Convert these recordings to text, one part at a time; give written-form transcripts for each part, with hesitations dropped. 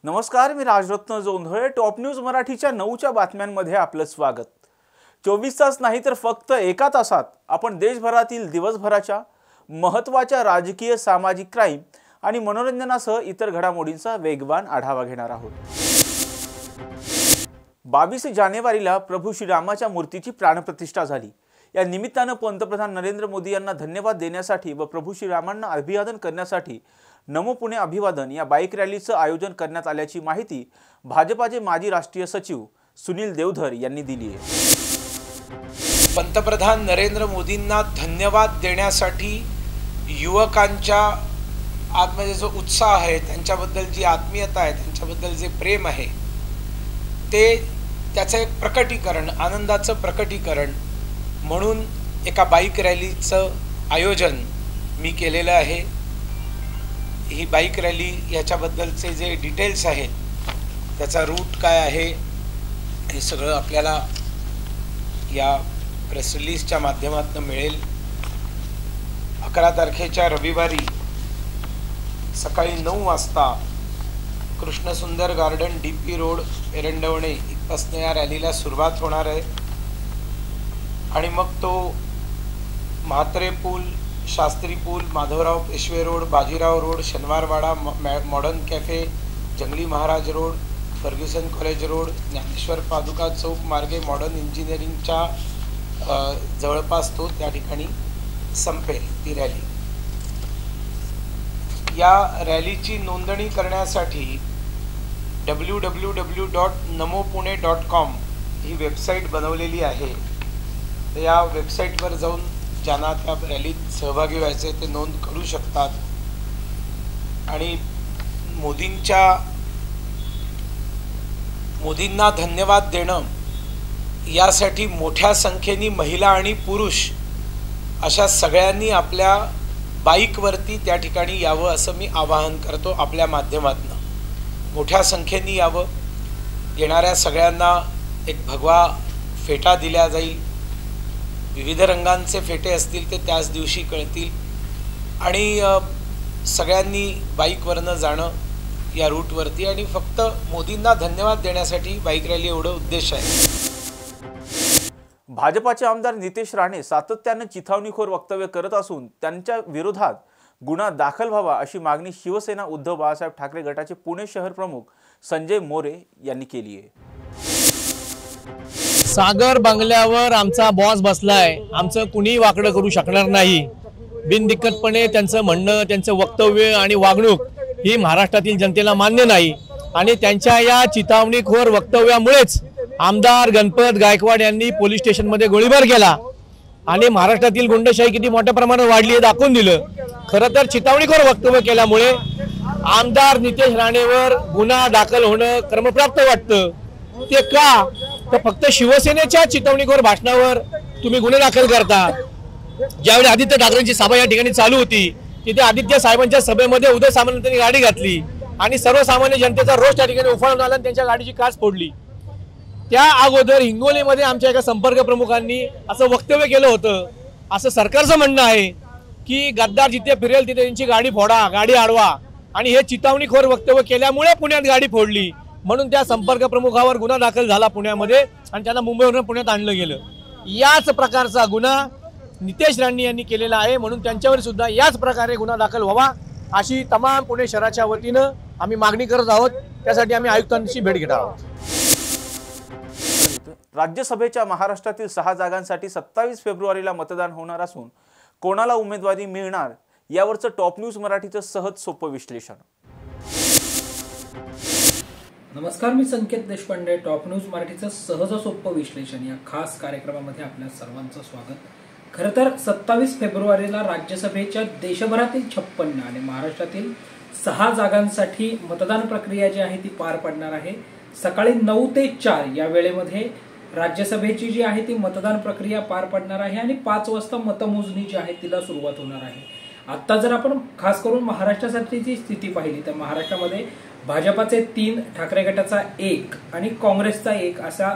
नमस्कार, मी Rajratna Jondhale. Top news मराठीच्या 9च्या बातम्यांमध्ये आपलं स्वागत. 24 तास नाही तर फक्त एका तासात आपण देशभरातील दिवसभराच्या महत्त्वाच्या राजकीय, सामाजिक, क्राईम आणि मनोरंजनासह इतर घडामोडींचा वेगवान आढावा घेणार आहोत. 22 जानेवारीला प्रभू श्रीरामाच्या मूर्तीची प्राणप्रतिष्ठा झाली. या निमित्तानं पंतप्रधान नरेंद्र मोदी यांना धन्यवाद देण्यासाठी व प्रभू श्रीरामांना अभिवादन करण्यासाठी नमो पुणे अभिवादन या बाईक रॅलीचं आयोजन करण्यात आल्याची माहिती भाजपाचे माजी राष्ट्रीय सचिव सुनील देवधर यांनी दिली आहे. पंतप्रधान नरेंद्र मोदींना धन्यवाद देण्यासाठी युवकांच्या आतमध्ये जो उत्साह आहे, त्यांच्याबद्दल जी आत्मीयता आहे, त्यांच्याबद्दल जे प्रेम आहे, त्याचं एक प्रकटीकरण, आनंदाचं प्रकटीकरण म्हणून एका बाईक रॅलीचं आयोजन मी केलेलं आहे. ही बाईक रॅली याच्याबद्दलचे जे डिटेल्स आहेत, त्याचा रूट काय आहे, हे सगळं आपल्याला या प्रेस रिलीजच्या माध्यमातून मिळेल. 11 तारखेच्या रविवारी सकाळी 9 वाजता Krishnasundar garden, DP road, Erandwane इथपासून या रॅलीला सुरुवात होणार आहे आणि मग तो म्हात्रे पूल, शास्त्री पूल, Madhavrao Peshwe road, Bajirao road, Shaniwarwada, modern cafe, Jangli Maharaj road, Fergusson college road, Dnyaneshwar Paduka Chowk मार्गे मॉडर्न इंजिनिअरिंगच्या जवळपास तो त्या ठिकाणी संपेल ती रॅली. या रॅलीची नोंदणी करण्यासाठी www.namopune.com ही वेबसाईट बनवलेली आहे. तर या वेबसाईटवर जाऊन ज्यांना त्या रॅलीत सहभागी व्हायचे ते नोंद करू शकतात. आणि मोदींना धन्यवाद देणं यासाठी मोठ्या संख्येने महिला आणि पुरुष अशा सगळ्यांनी आपल्या बाईकवरती त्या ठिकाणी यावं असं मी आवाहन करतो. आपल्या माध्यमातून मोठ्या संख्येने यावं. येणाऱ्या सगळ्यांना एक भगवा फेटा दिला जाईल. विविध रंगांचे फेटे असतील ते त्याच दिवशी कळतील आणि सगळ्यांनी बाईकवरनं जाणं या रूटवरती आणि फक्त मोदींना धन्यवाद देण्यासाठी बाईक रॅली एवढं उद्देश आहे. भाजपाचे आमदार नितेश राणे सातत्याने चिथावणीखोर वक्तव्य करत असून त्यांच्या विरोधात गुन्हा दाखल व्हावा अशी मागणी शिवसेना उद्धव बाळासाहेब ठाकरे गटाचे पुणे शहर प्रमुख संजय मोरे यांनी केली आहे. सागर बंगल्यावर आमचा बॉस बसलाय, आमचं कुणीही वाकडं करू शकणार नाही. बिनदिक्कतपणे त्यांचं म्हणणं, त्यांचं वक्तव्य आणि वागणूक ही महाराष्ट्रातील जनतेला मान्य नाही आणि त्यांच्या या चिथावणीखोर वक्तव्यामुळेच आमदार गणपत गायकवाड यांनी पोलीस स्टेशनमध्ये गोळीबार केला आणि महाराष्ट्रातील गुंडशाही किती मोठ्या प्रमाणात वाढली हे दाखवून दिलं. खरं तर चिथावणीखोर वक्तव्य केल्यामुळे आमदार नितेश राणेवर गुन्हा दाखल होणं क्रमप्राप्त वाटतं. ते का? तर फक्त शिवसेनेच्या चिथावणीखोर भाषणावर तुम्ही गुन्हे दाखल करता. ज्यावेळी आदित्य ठाकरेंची सभा या ठिकाणी चालू होती, तिथे आदित्य साहेबांच्या सभेमध्ये उदय सामंत यांनी गाडी घातली आणि सर्वसामान्य जनतेचा रोष त्या ठिकाणी उफाळून आला आणि त्यांच्या गाडीची काच फोडली. त्या अगोदर हिंगोलीमध्ये आमच्या एका संपर्क प्रमुखांनी असं वक्तव्य केलं होतं. असं सरकारचं म्हणणं आहे की गद्दार जिथे फिरेल तिथे त्यांची गाडी फोडा, गाडी अडवा आणि हे चिथावणीखोर वक्तव्य केल्यामुळे पुण्यात गाडी फोडली म्हणून त्या संपर्क प्रमुखावर गुन्हा दाखल झाला पुण्यामध्ये आणि त्यांना मुंबईवरून पुण्यात आणलं गेलं. याच प्रकारचा गुन्हा नितेश राणे यांनी केलेला आहे म्हणून त्यांच्यावर सुद्धा याच प्रकारे गुन्हा दाखल व्हावा अशी तमाम पुणे शहराच्या वतीनं आम्ही मागणी करत आहोत. त्यासाठी आम्ही आयुक्तांची भेट घेत आहोत. राज्यसभेच्या महाराष्ट्रातील 6 जागांसाठी 27 फेब्रुवारीला मतदान होणार असून कोणाला उमेदवारी मिळणार यावरचं टॉप न्यूज मराठीचं सहज सोपं विश्लेषण. नमस्कार, मी संकेत देशपांडे. टॉप न्यूज मराठीचं सहज सोपं विश्लेषण या खास कार्यक्रमामध्ये आपल्या सर्वांचं स्वागत. खरं तर 27 फेब्रुवारीला राज्यसभेच्या देशभरातील 56 आणि महाराष्ट्रातील 6 जागांसाठी मतदान प्रक्रिया जी आहे ती पार पडणार आहे. सकाळी 9 ते 4 या वेळेमध्ये राज्यसभेची जी आहे ती मतदान प्रक्रिया पार पडणार आहे आणि 5 वाजता मतमोजणी जी आहे तिला सुरुवात होणार आहे. आता जर आपण खास करून महाराष्ट्रासाठीची स्थिती पाहिली तर महाराष्ट्रामध्ये भाजपाचे 3, ठाकरे गटाचा 1 आणि काँग्रेसचा 1 असा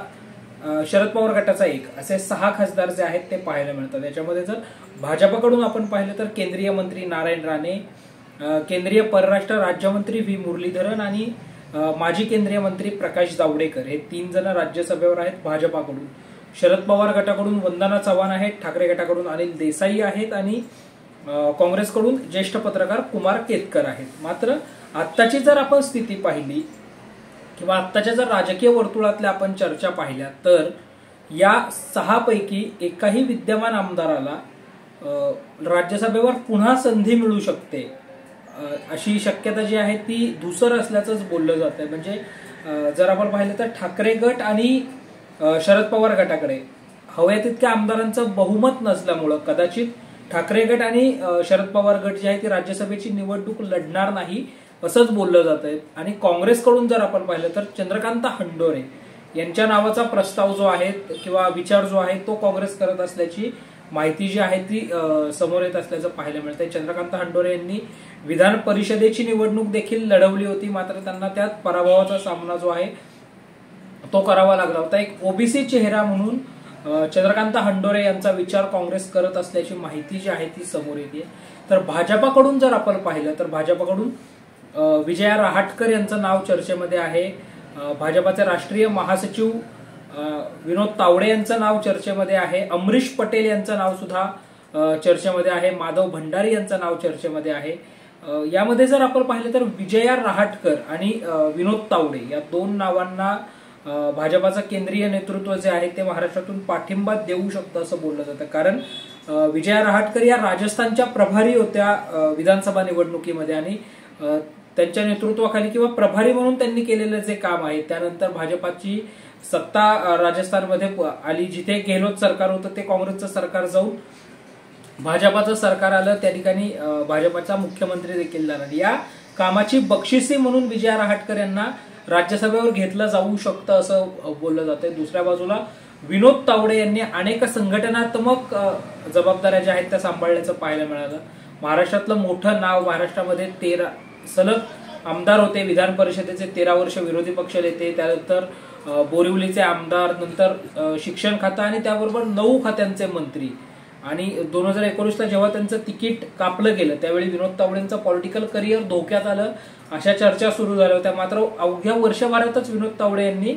शरद पवार गटाचा 1 असे 6 खासदार जे आहेत ते पाहायला मिळतात. याच्यामध्ये जर भाजपकडून आपण पाहिलं तर केंद्रीय मंत्री नारायण राणे, केंद्रीय परराष्ट्र राज्यमंत्री व्ही मुरलीधरन आणि माजी केंद्रीय मंत्री प्रकाश जावडेकर हे 3 जण राज्यसभेवर आहेत भाजपाकडून. शरद पवार गटाकडून वंदना चव्हाण आहेत, ठाकरे गटाकडून अनिल देसाई आहेत आणि काँग्रेसकडून ज्येष्ठ पत्रकार कुमार केतकर आहेत. मात्र आत्ताची जर आपण स्थिती पाहिली किंवा आत्ताच्या जर राजकीय वर्तुळातल्या आपण चर्चा पाहिल्या तर या 6 पैकी एकाही विद्यमान आमदाराला राज्यसभेवर पुन्हा संधी मिळू शकते अशी शक्यता जी आहे ती धुसर असल्याचंच बोललं जात आहे. म्हणजे जर आपण पाहिलं तर ठाकरे गट आणि शरद पवार गटाकडे हव्या तितक्या आमदारांचं बहुमत नसल्यामुळं कदाचित ठाकरे गट आणि शरद पवार गट जे आहे ती राज्यसभेची निवडणूक लढणार नाही असंच बोललं जात आहे. आणि काँग्रेसकडून जर आपण पाहिलं तर चंद्रकांत हंडोरे यांच्या नावाचा प्रस्ताव जो आहे किंवा विचार जो आहे तो काँग्रेस करत असल्याची माहिती जी आहे ती समोर येत असल्याचं पाहायला मिळतंय. चंद्रकांत हंडोरे यांनी विधान परिषदेची निवडणूक देखील लढवली होती, मात्र त्यांना त्यात पराभवाचा सामना जो आहे तो करावा लागला होता. एक ओबीसी चेहरा म्हणून चंद्रकांत हंडोरे यांचा विचार काँग्रेस करत असल्याची माहिती जी आहे ती समोर येते. तर भाजपाकडून जर आपण पाहिलं तर भाजपाकडून विजया रहाटकर यांचं नाव चर्चेमध्ये आहे. भाजपाचे राष्ट्रीय महासचिव विनोद तावडे यांचं नाव चर्चेमध्ये आहे. अमरीश पटेल यांचं नाव सुद्धा चर्चेमध्ये आहे. माधव भंडारी यांचं नाव चर्चेमध्ये आहे. यामध्ये जर आपण पाहिलं तर विजया रहाटकर आणि विनोद तावडे या 2 नावांना भाजपाचं केंद्रीय नेतृत्व जे आहे ते महाराष्ट्रातून पाठिंबा देऊ शकतं असं बोललं जातं. कारण विजया रहाटकर या राजस्थानच्या प्रभारी होत्या विधानसभा निवडणुकीमध्ये आणि त्यांच्या नेतृत्वाखाली किंवा प्रभारी म्हणून त्यांनी केलेलं जे काम आहे त्यानंतर भाजपाची सत्ता राजस्थानमध्ये आली. जिथे गेहलोत सरकार होतं ते काँग्रेसचं सरकार जाऊन भाजपाचं सरकार आलं, त्या ठिकाणी भाजपाचा मुख्यमंत्री देखील झाला. या कामाची बक्षिसी म्हणून विजया रहाटकर यांना राज्यसभेवर घेतलं जाऊ शकतं असं बोललं जातंय. दुसऱ्या बाजूला विनोद तावडे यांनी अनेक संघटनात्मक जबाबदाऱ्या ज्या आहेत त्या सांभाळल्याचं पाहायला मिळालं. महाराष्ट्रातलं मोठं नाव, महाराष्ट्रामध्ये 13 सलग आमदार होते, विधान परिषदेचे 13 वर्ष विरोधी पक्ष नेते, त्यानंतर बोरिवलीचे आमदार, नंतर शिक्षण खातं आणि त्याबरोबर 9 खात्यांचे मंत्री. आणि 2019ला जेव्हा त्यांचं तिकीट कापलं गेलं त्यावेळी विनोद तावडेंचं पॉलिटिकल करिअर धोक्यात आलं अशा चर्चा सुरू झाल्या होत्या. मात्र अवघ्या वर्षभरातच विनोद तावडे यांनी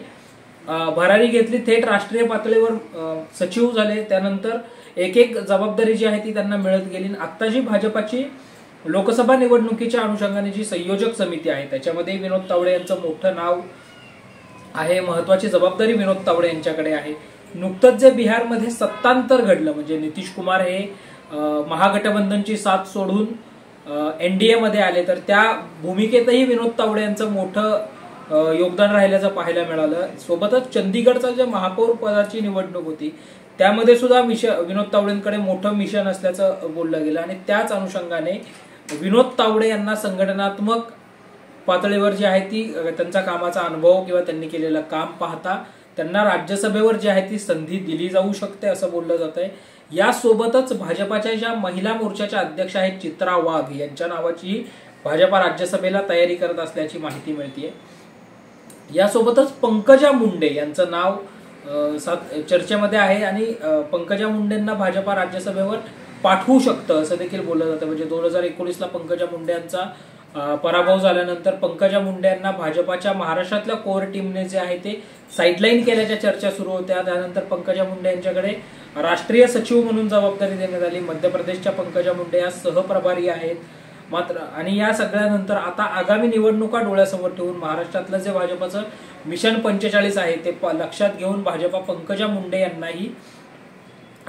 भरारी घेतली, थेट राष्ट्रीय पातळीवर सचिव झाले. त्यानंतर एक जबाबदारी जी आहे ती त्यांना मिळत गेली. आता जी भाजपाची लोकसभा निवडणुकीच्या अनुषंगाने जी संयोजक समिती आहे त्याच्यामध्ये विनोद तावडे यांचं मोठं नाव आहे, महत्वाची जबाबदारी विनोद तावडे यांच्याकडे आहे. नुकतंच जे बिहारमध्ये सत्तांतर घडलं म्हणजे नितीश कुमार हे महागठबंधनची साथ सोडून एनडीए मध्ये आले, तर त्या भूमिकेतही विनोद तावडे यांचं मोठं योगदान राहिल्याचं पाहायला मिळालं. सोबतच चंदीगडचा जे महापौर पदाची निवडणूक होती त्यामध्ये सुद्धा विनोद तावडेंकडे मोठं मिशन असल्याचं बोललं गेलं. आणि त्याच अनुषंगाने विनोद तावडे यांना संघटनात्मक पातळीवर जी आहे ती त्यांचा कामाचा अनुभव किंवा त्यांनी केलेलं काम पाहता त्यांना राज्यसभेवर जी आहे ती संधी दिली जाऊ शकते असं बोललं जात आहे. यासोबतच भाजपाच्या ज्या महिला मोर्चाच्या अध्यक्ष आहेत चित्रा वाघ यांच्या नावाची भाजपा राज्यसभेला तयारी करत असल्याची माहिती मिळते. यासोबतच पंकजा मुंडे यांचं नाव चर्चेमध्ये आहे आणि पंकजा मुंडेंना भाजपा राज्यसभेवर पाठवू शकतं असं देखील बोललं जातं. म्हणजे 2019ला पंकजा मुंडे यांचा पराभव झाल्यानंतर पंकजा मुंडे यांना भाजपाच्या महाराष्ट्रातल्या कोर टीमने जे आहे ते साईडलाईन केल्याच्या चर्चा सुरू होत्या. त्यानंतर पंकजा मुंडे यांच्याकडे राष्ट्रीय सचिव म्हणून जबाबदारी देण्यात आली. मध्य प्रदेशच्या पंकजा मुंडे या सहप्रभारी आहेत. मात्र आणि या सगळ्यानंतर आता आगामी निवडणुका डोळ्यासमोर ठेवून महाराष्ट्रातलं जे भाजपाचं मिशन 45 आहे ते लक्षात घेऊन भाजपा पंकजा मुंडे यांनाही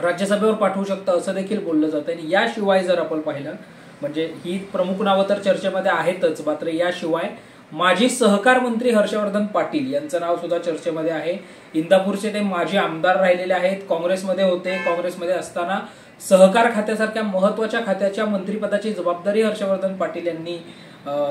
राज्यसभेवर पाठवू शकतं असं देखील बोललं जातं. आणि याशिवाय जर आपण पाहिलं म्हणजे ही प्रमुख नावं तर चर्चेमध्ये आहेतच, मात्र याशिवाय माजी सहकार मंत्री हर्षवर्धन पाटील यांचं नाव सुद्धा चर्चेमध्ये आहे. इंदापूरचे ते माजी आमदार राहिलेले आहेत, काँग्रेसमध्ये होते. काँग्रेसमध्ये असताना सहकार खात्यासारख्या महत्वाच्या खात्याच्या मंत्रिपदाची जबाबदारी हर्षवर्धन पाटील यांनी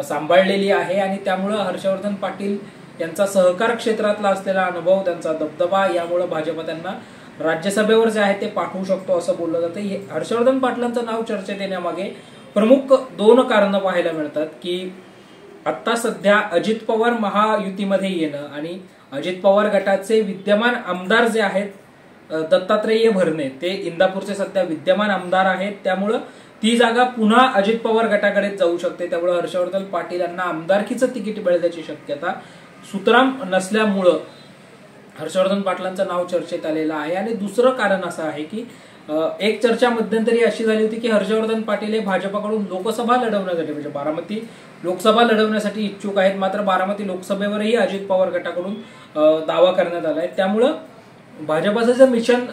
सांभाळलेली आहे. आणि त्यामुळं हर्षवर्धन पाटील यांचा सहकार क्षेत्रातला असलेला अनुभव, त्यांचा दबदबा यामुळे भाजपा त्यांना राज्यसभेवर जे आहे ते पाठवू शकतो असं बोललं जातं. हर्षवर्धन पाटलांचं नाव चर्चेत येण्यामागे प्रमुख 2 कारणं पाहायला मिळतात की आता सध्या अजित पवार महायुतीमध्ये येणं आणि अजित पवार गटाचे विद्यमान आमदार जे आहेत दत्तात्रेय भरणे ते इंदापूरचे सध्या विद्यमान आमदार आहेत, त्यामुळं ती जागा पुन्हा अजित पवार गटाकडे जाऊ शकते. त्यामुळे हर्षवर्धन पाटील यांना आमदारकीचं तिकीट मिळण्याची शक्यता सुतराम नसल्यामुळं हर्षवर्धन पाटलांचं नाव चर्चेत आलेलं आहे. आणि दुसरं कारण असं आहे की एक चर्चा मध्यंतरी अशी झाली होती की हर्षवर्धन पाटील हे भाजपाकडून लोकसभा लढवण्यासाठी म्हणजे बारामती लोकसभा लढवण्यासाठी इच्छुक आहेत, मात्र बारामती लोकसभेवरही अजित पवार गटाकडून दावा करण्यात आला आहे. त्यामुळं भाजपाचं जे मिशन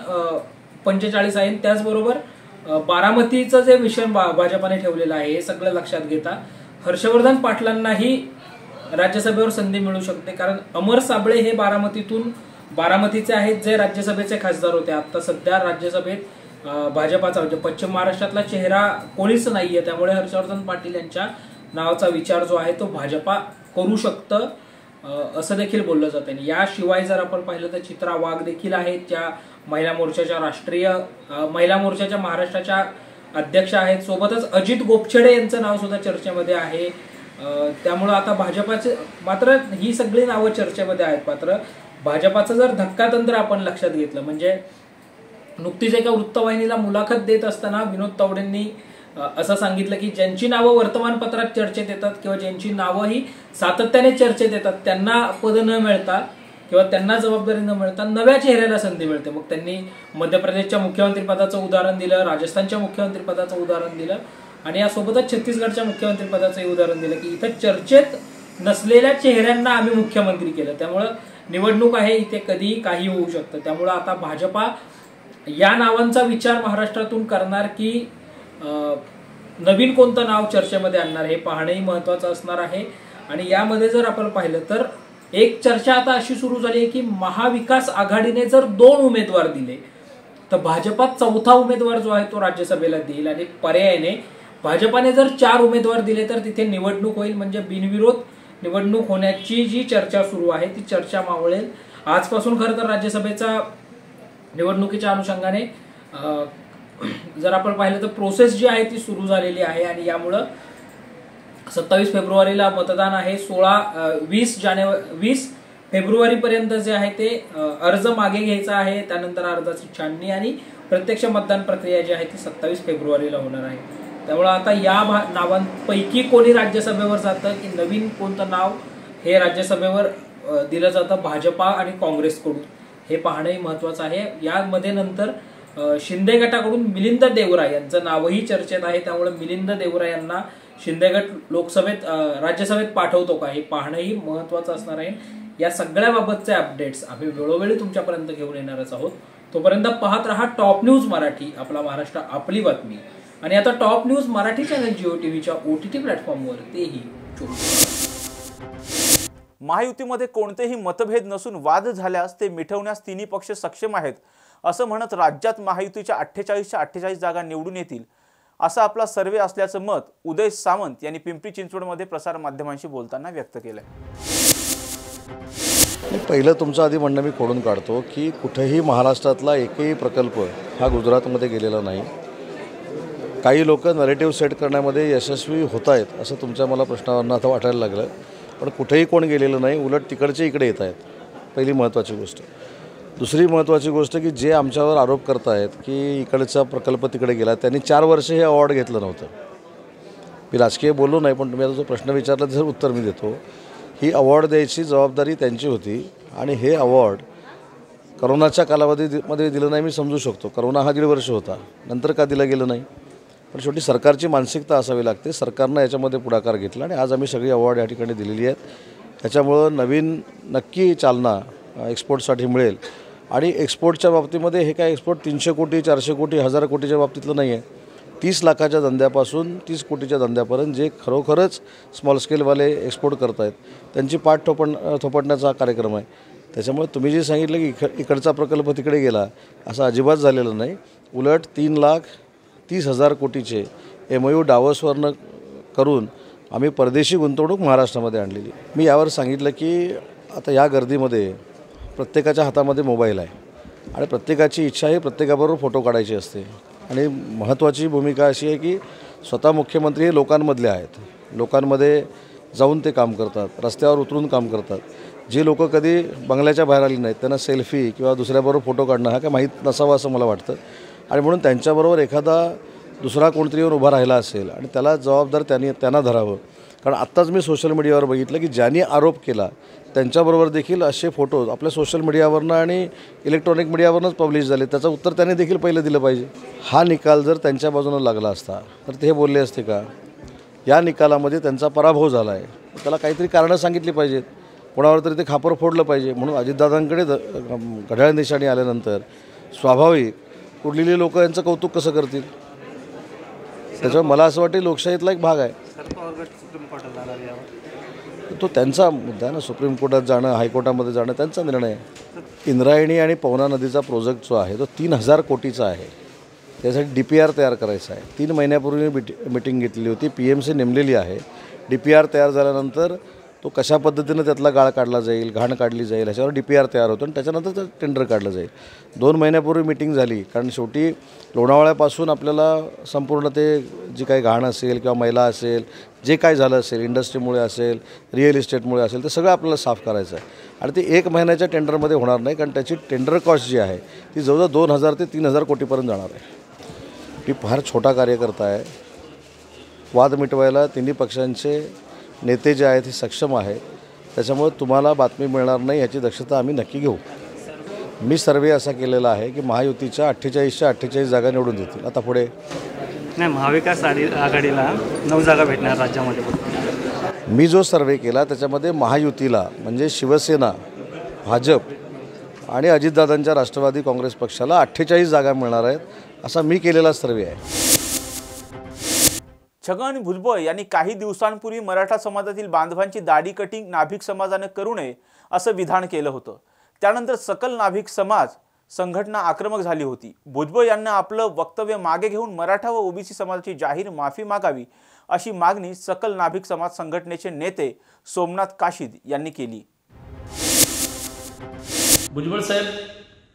45 आहे, त्याचबरोबर बारामतीचं जे मिशन भाजपाने ठेवलेलं आहे हे सगळं लक्षात घेता हर्षवर्धन पाटलांनाही राज्यसभेवर संधी मिळू शकते. कारण अमर साबळे हे बारामतीचे आहेत, जे राज्यसभेचे खासदार होते. आता सध्या राज्यसभेत भाजपाचा म्हणजे पश्चिम महाराष्ट्रातला चेहरा कोणीच नाहीये, त्यामुळे हर्षवर्धन पाटील यांच्या नावाचा विचार जो आहे तो भाजपा करू शकतं असं देखील बोललं जातं. याशिवाय जर आपण पाहिलं तर चित्रा वाघ देखील आहेत, ज्या महिला मोर्चाच्या महाराष्ट्राच्या अध्यक्ष आहेत. सोबतच अजित गोपछडे यांचं नाव सुद्धा चर्चेमध्ये आहे. त्यामुळं आता भाजपाचे मात्र ही सगळी नावं चर्चेमध्ये आहेत. मात्र भाजपाचं जर धक्कातंत्र आपण लक्षात घेतलं म्हणजे नुकतीच एका वृत्तवाहिनीला मुलाखत देत असताना विनोद तावडेंनी असं सांगितलं की ज्यांची नावं वर्तमानपत्रात चर्चेत येतात किंवा ज्यांची नावं ही सातत्याने चर्चेत येतात त्यांना पद न मिळता किंवा त्यांना जबाबदारी न मिळता नव्या चेहऱ्याला संधी मिळते. मग त्यांनी मध्य प्रदेशच्या मुख्यमंत्री पदाचं उदाहरण दिलं, राजस्थानच्या मुख्यमंत्री पदाचं उदाहरण दिलं आणि यासोबतच छत्तीसगडच्या मुख्यमंत्री पदाचंही उदाहरण दिलं की इथं चर्चेत नसलेल्या चेहऱ्यांना आम्ही मुख्यमंत्री केलं. त्यामुळं निवडणूक आहे, इथे कधीही काही होऊ शकतं. त्यामुळं आता भाजपा या नावांचा विचार महाराष्ट्रातून करणार की नवीन कोणतं नाव चर्चेमध्ये आणणार हे पाहणंही महत्वाचं असणार आहे. आणि यामध्ये जर आपण पाहिलं तर एक चर्चा आता अशी सुरू झाली आहे की महाविकास आघाडीने जर 2 उमेदवार दिले तर भाजपात 4था उमेदवार जो आहे तो राज्यसभेला देईल आणि पर्यायाने भाजपाने जर 4 उमेदवार दिले तर तिथे निवडणूक होईल. म्हणजे बिनविरोध निवडणूक होण्याची जी चर्चा सुरू आहे ती चर्चा मावळेल. आजपासून खरं तर राज्यसभेचा निवडणुकीच्या अनुषंगाने जर आपण पाहिलं तर प्रोसेस जी आहे ती सुरू झालेली आहे आणि यामुळं 27 फेब्रुवारीला मतदान आहे. 20 फेब्रुवारीपर्यंत जे आहे ते अर्ज मागे घ्यायचा आहे, त्यानंतर अर्जाची छाननी आणि प्रत्यक्ष मतदान प्रक्रिया जी आहे ती 27 फेब्रुवारीला होणार आहे. त्यामुळे आता या नावांपैकी कोणी राज्यसभेवर जातं की नवीन कोणतं नाव हे राज्यसभेवर दिलं जातं भाजपा आणि काँग्रेसकडून हे पाहणंही महत्वाचं आहे. यामध्ये नंतर शिंदे गटाकडून मिलिंद देवरा यांचं नावही चर्चेत आहे. त्यामुळे मिलिंद देवरा यांना शिंदे गट राज्यसभेत पाठवतो का हे पाहणंही महत्वाचं असणार आहे. या सगळ्या बाबतचे अपडेट्स आम्ही वेळोवेळी तुमच्यापर्यंत घेऊन येणारच आहोत. तोपर्यंत पाहत रहा टॉप न्यूज मराठी, आपला महाराष्ट्र आपली बातमी. आणि आता top news Marathi channel Jio टीव्हीच्या OTT प्लॅटफॉर्मवर तेही 24. महायुतीमध्ये कोणतेही मतभेद नसून वाद झाल्यास ते मिटवण्यास तिन्ही पक्ष सक्षम आहेत असं म्हणत राज्यात महायुतीच्या 48च्या 48 जागा निवडून येतील असा आपला सर्वे असल्याचं मत उदय सामंत यांनी पिंपरी चिंचवडमध्ये प्रसार माध्यमांशी बोलताना व्यक्त केलंय. पहिलं तुमचं आधी म्हणणं मी खोडून काढतो की कुठेही महाराष्ट्रातला एकही प्रकल्प हा गुजरातमध्ये गेलेला नाही. काही लोक नरेटिव्ह सेट करण्यामध्ये यशस्वी होत आहेत असं तुमच्या मला प्रश्नावरून आता वाटायला लागलं, पण कुठेही कोण गेलेलं नाही, उलट तिकडचे इकडे येत आहेत. पहिली महत्त्वाची गोष्ट. दुसरी महत्त्वाची गोष्ट की जे आमच्यावर आरोप करत आहेत की इकडचा प्रकल्प तिकडे गेला, त्यांनी 4 वर्ष हे अवॉर्ड घेतलं नव्हतं. मी राजकीय बोललो नाही, पण तुम्ही आता जो प्रश्न विचारला त्याचं उत्तर मी देतो. ही अवॉर्ड द्यायची जबाबदारी त्यांची होती आणि हे अवॉर्ड करोनाच्या कालावधीमध्ये दिलं नाही. मी समजू शकतो, करोना हा 1.5 वर्ष होता, नंतर का दिलं गेलं नाही. पण शेवटी सरकारची मानसिकता असावी लागते. सरकारनं याच्यामध्ये पुढाकार घेतला आणि आज आम्ही सगळी अवॉर्ड या ठिकाणी दिलेली आहेत. त्याच्यामुळं नवीन नक्की चालना एक्सपोर्टसाठी मिळेल. आणि एक्सपोर्टच्या बाबतीमध्ये हे काय एक्सपोर्ट 300 कोटी 400 कोटी 1000 कोटीच्या बाबतीतलं नाही आहे. 30 लाखाच्या धंद्यापासून 30 कोटीच्या धंद्यापर्यंत जे खरोखरच स्मॉल स्केलवाले एक्सपोर्ट करत आहेत त्यांची पाठ थोपटण्याचा कार्यक्रम आहे. त्याच्यामुळे तुम्ही जे सांगितलं की इकडचा प्रकल्प तिकडे गेला असं अजिबात झालेलं नाही. उलट 3,30,000 कोटीचे MOU डावसवरनं करून आम्ही परदेशी गुंतवणूक महाराष्ट्रामध्ये आणलेली. मी यावर सांगितलं की आता या गर्दीमध्ये प्रत्येकाच्या हातामध्ये मोबाईल आहे आणि प्रत्येकाची इच्छा ही प्रत्येकाबरोबर फोटो काढायची असते. आणि महत्त्वाची भूमिका अशी आहे की स्वतः मुख्यमंत्री हे लोकांमधले आहेत. लोकांमध्ये जाऊन ते काम करतात, रस्त्यावर उतरून काम करतात. जी लोक कधी बंगल्याच्या बाहेर आली नाहीत त्यांना सेल्फी किंवा दुसऱ्याबरोबर फोटो काढणं हा काय माहीत नसावा असं मला वाटतं. आणि म्हणून त्यांच्याबरोबर एखादा दुसरा कोणतरी येऊन उभा राहिला असेल आणि त्याला जबाबदार त्यांना धरावं. कारण आत्ताच मी सोशल मीडियावर बघितलं की ज्यांनी आरोप केला त्यांच्याबरोबर देखील असे फोटोज आपल्या सोशल मीडियावरनं आणि इलेक्ट्रॉनिक मीडियावरनंच पब्लिश झाले. त्याचं उत्तर त्यांनी देखील पहिलं दिलं पाहिजे. हा निकाल जर त्यांच्या बाजूनं लागला असता तर ते बोलले असते का या निकालामध्ये त्यांचा पराभव झाला आहे, त्याला काहीतरी कारणं सांगितली पाहिजेत, कोणावर तरी ते खापर फोडलं पाहिजे. म्हणून अजितदादांकडे घड्याळ निशाणी आल्यानंतर स्वाभाविक उरलेली लोक यांचं कौतुक कसं करतील. त्याच्यामुळे मला असं वाटतं लोकशाहीतला एक भाग आहे. तो त्यांचा मुद्दा ना, सुप्रीम कोर्टात जाणं हायकोर्टामध्ये जाणं त्यांचा निर्णय आहे. इंद्रायणी आणि पवना नदीचा प्रोजेक्ट जो आहे तो 3,000 कोटीचा आहे. त्यासाठी DPR तयार करायचा आहे. 3 महिन्यापूर्वी मीटिंग घेतलेली होती, PMC नेमलेली आहे. DPR तयार झाल्यानंतर तो कशा पद्धतीनं त्यातला गाळ काढला जाईल, घाण काढली जाईल ह्याच्यावर DPR तयार होतो आणि त्याच्यानंतर ते टेंडर काढलं जाईल. 2 महिन्यापूर्वी मीटिंग झाली कारण शेवटी लोणावळ्यापासून आपल्याला संपूर्ण ते जी काही घाण असेल किंवा मैला असेल जे काय झालं असेल इंडस्ट्रीमुळे असेल रिअल इस्टेटमुळे असेल ते सगळं आपल्याला साफ करायचं आहे. आणि ते 1 महिन्याच्या टेंडरमध्ये होणार नाही कारण त्याची टेंडर कॉस्ट जी आहे ती जवळजवळ 2,000 ते 3,000 कोटीपर्यंत जाणार आहे. ही फार छोटा कार्यकर्ता आहे. वाद मिटवायला तिन्ही पक्षांचे नेते जे आहेत हे सक्षम आहेत. त्याच्यामुळे तुम्हाला बातमी मिळणार नाही याची दक्षता आम्ही नक्की घेऊ. मी सर्वे असा केलेला आहे की महायुतीच्या 48च्या 48 जागा निवडून देतील. आता पुढे नाही, महाविकास आघाडीला 9 जागा भेटणार राज्यामध्ये. मी जो सर्वे केला त्याच्यामध्ये महायुतीला म्हणजे शिवसेना, भाजप आणि अजितदादांच्या राष्ट्रवादी काँग्रेस पक्षाला 48 जागा मिळणार आहेत असा मी केलेला सर्वे आहे. छगन भुजबळ यांनी काही दिवसांपूर्वी मराठा समाजातील बांधवांची दाढी कटिंग नाभिक समाजाने करू नये असं विधान केलं होतं. त्यानंतर सकल नाभिक समाज संघटना आक्रमक झाली होती. भुजबळ यांना आपलं वक्तव्य मागे घेऊन मराठा व ओबीसी समाजाची जाहीर माफी मागावी अशी मागणी सकल नाभिक समाज संघटनेचे नेते सोमनाथ काशीद यांनी केली. भुजबळ साहेब,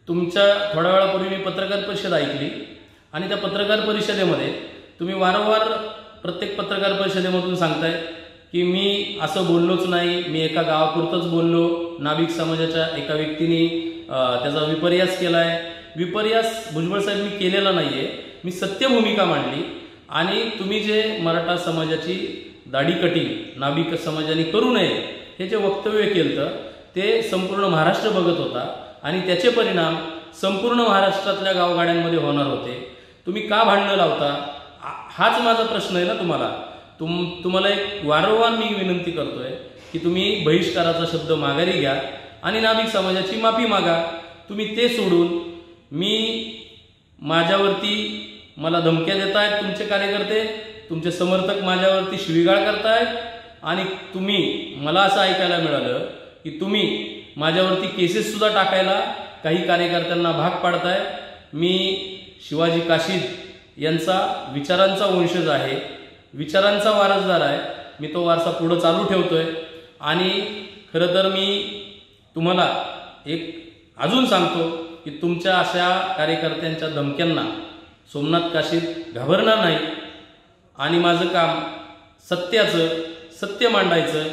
तुमच्या थोड्या वेळापूर्वी मी पत्रकार परिषद ऐकली आणि त्या पत्रकार परिषदेमध्ये तुम्ही वारंवार प्रत्येक पत्रकार परिषदेमधून सांगताय की मी असं बोललोच नाही, मी एका गावापुरतंच बोललो, नाभिक समाजाच्या एका व्यक्तीने त्याचा विपर्यास केला आहे. विपर्यास भुजबळ साहेब मी केलेला नाही आहे, मी सत्य भूमिका मांडली. आणि तुम्ही जे मराठा समाजाची दाढी कटिंग नाभिक समाजाने करू नये हे जे वक्तव्य केलं ते संपूर्ण महाराष्ट्र बघत होता आणि त्याचे परिणाम संपूर्ण महाराष्ट्रातल्या गावगाड्यांमध्ये होणार होते. तुम्ही का भांडणं लावता हाच माझा प्रश्न आहे ना तुम्हाला. तुम्हाला एक वारंवार मी विनंती करतोय की तुम्ही बहिष्काराचा शब्द माघारी घ्या आणि नाभिक समाजाची माफी मागा. तुम्ही ते सोडून माझ्यावरती मला धमक्या देत आहेत तुमचे कार्यकर्ते, तुमचे समर्थक माझ्यावरती शिवीगाळ करतायत आणि तुम्ही मला असं ऐकायला मिळालं की तुम्ही माझ्यावरती केसेस सुद्धा टाकायला काही कार्यकर्त्यांना भाग पाडताय. मी शिवाजी काशीद यांचा विचारांचा वंशज आहे, विचारांचा वारसदार आहे. मी तो वारसा पुढे चालू ठेवतोय. आणि खरं तर मी तुम्हाला एक अजून सांगतो की तुमच्या अशा कार्यकर्त्यांच्या धमक्यांना सोमनाथ काशीद घाबरणार नाही. आणि माझं काम सत्य मांडायचं,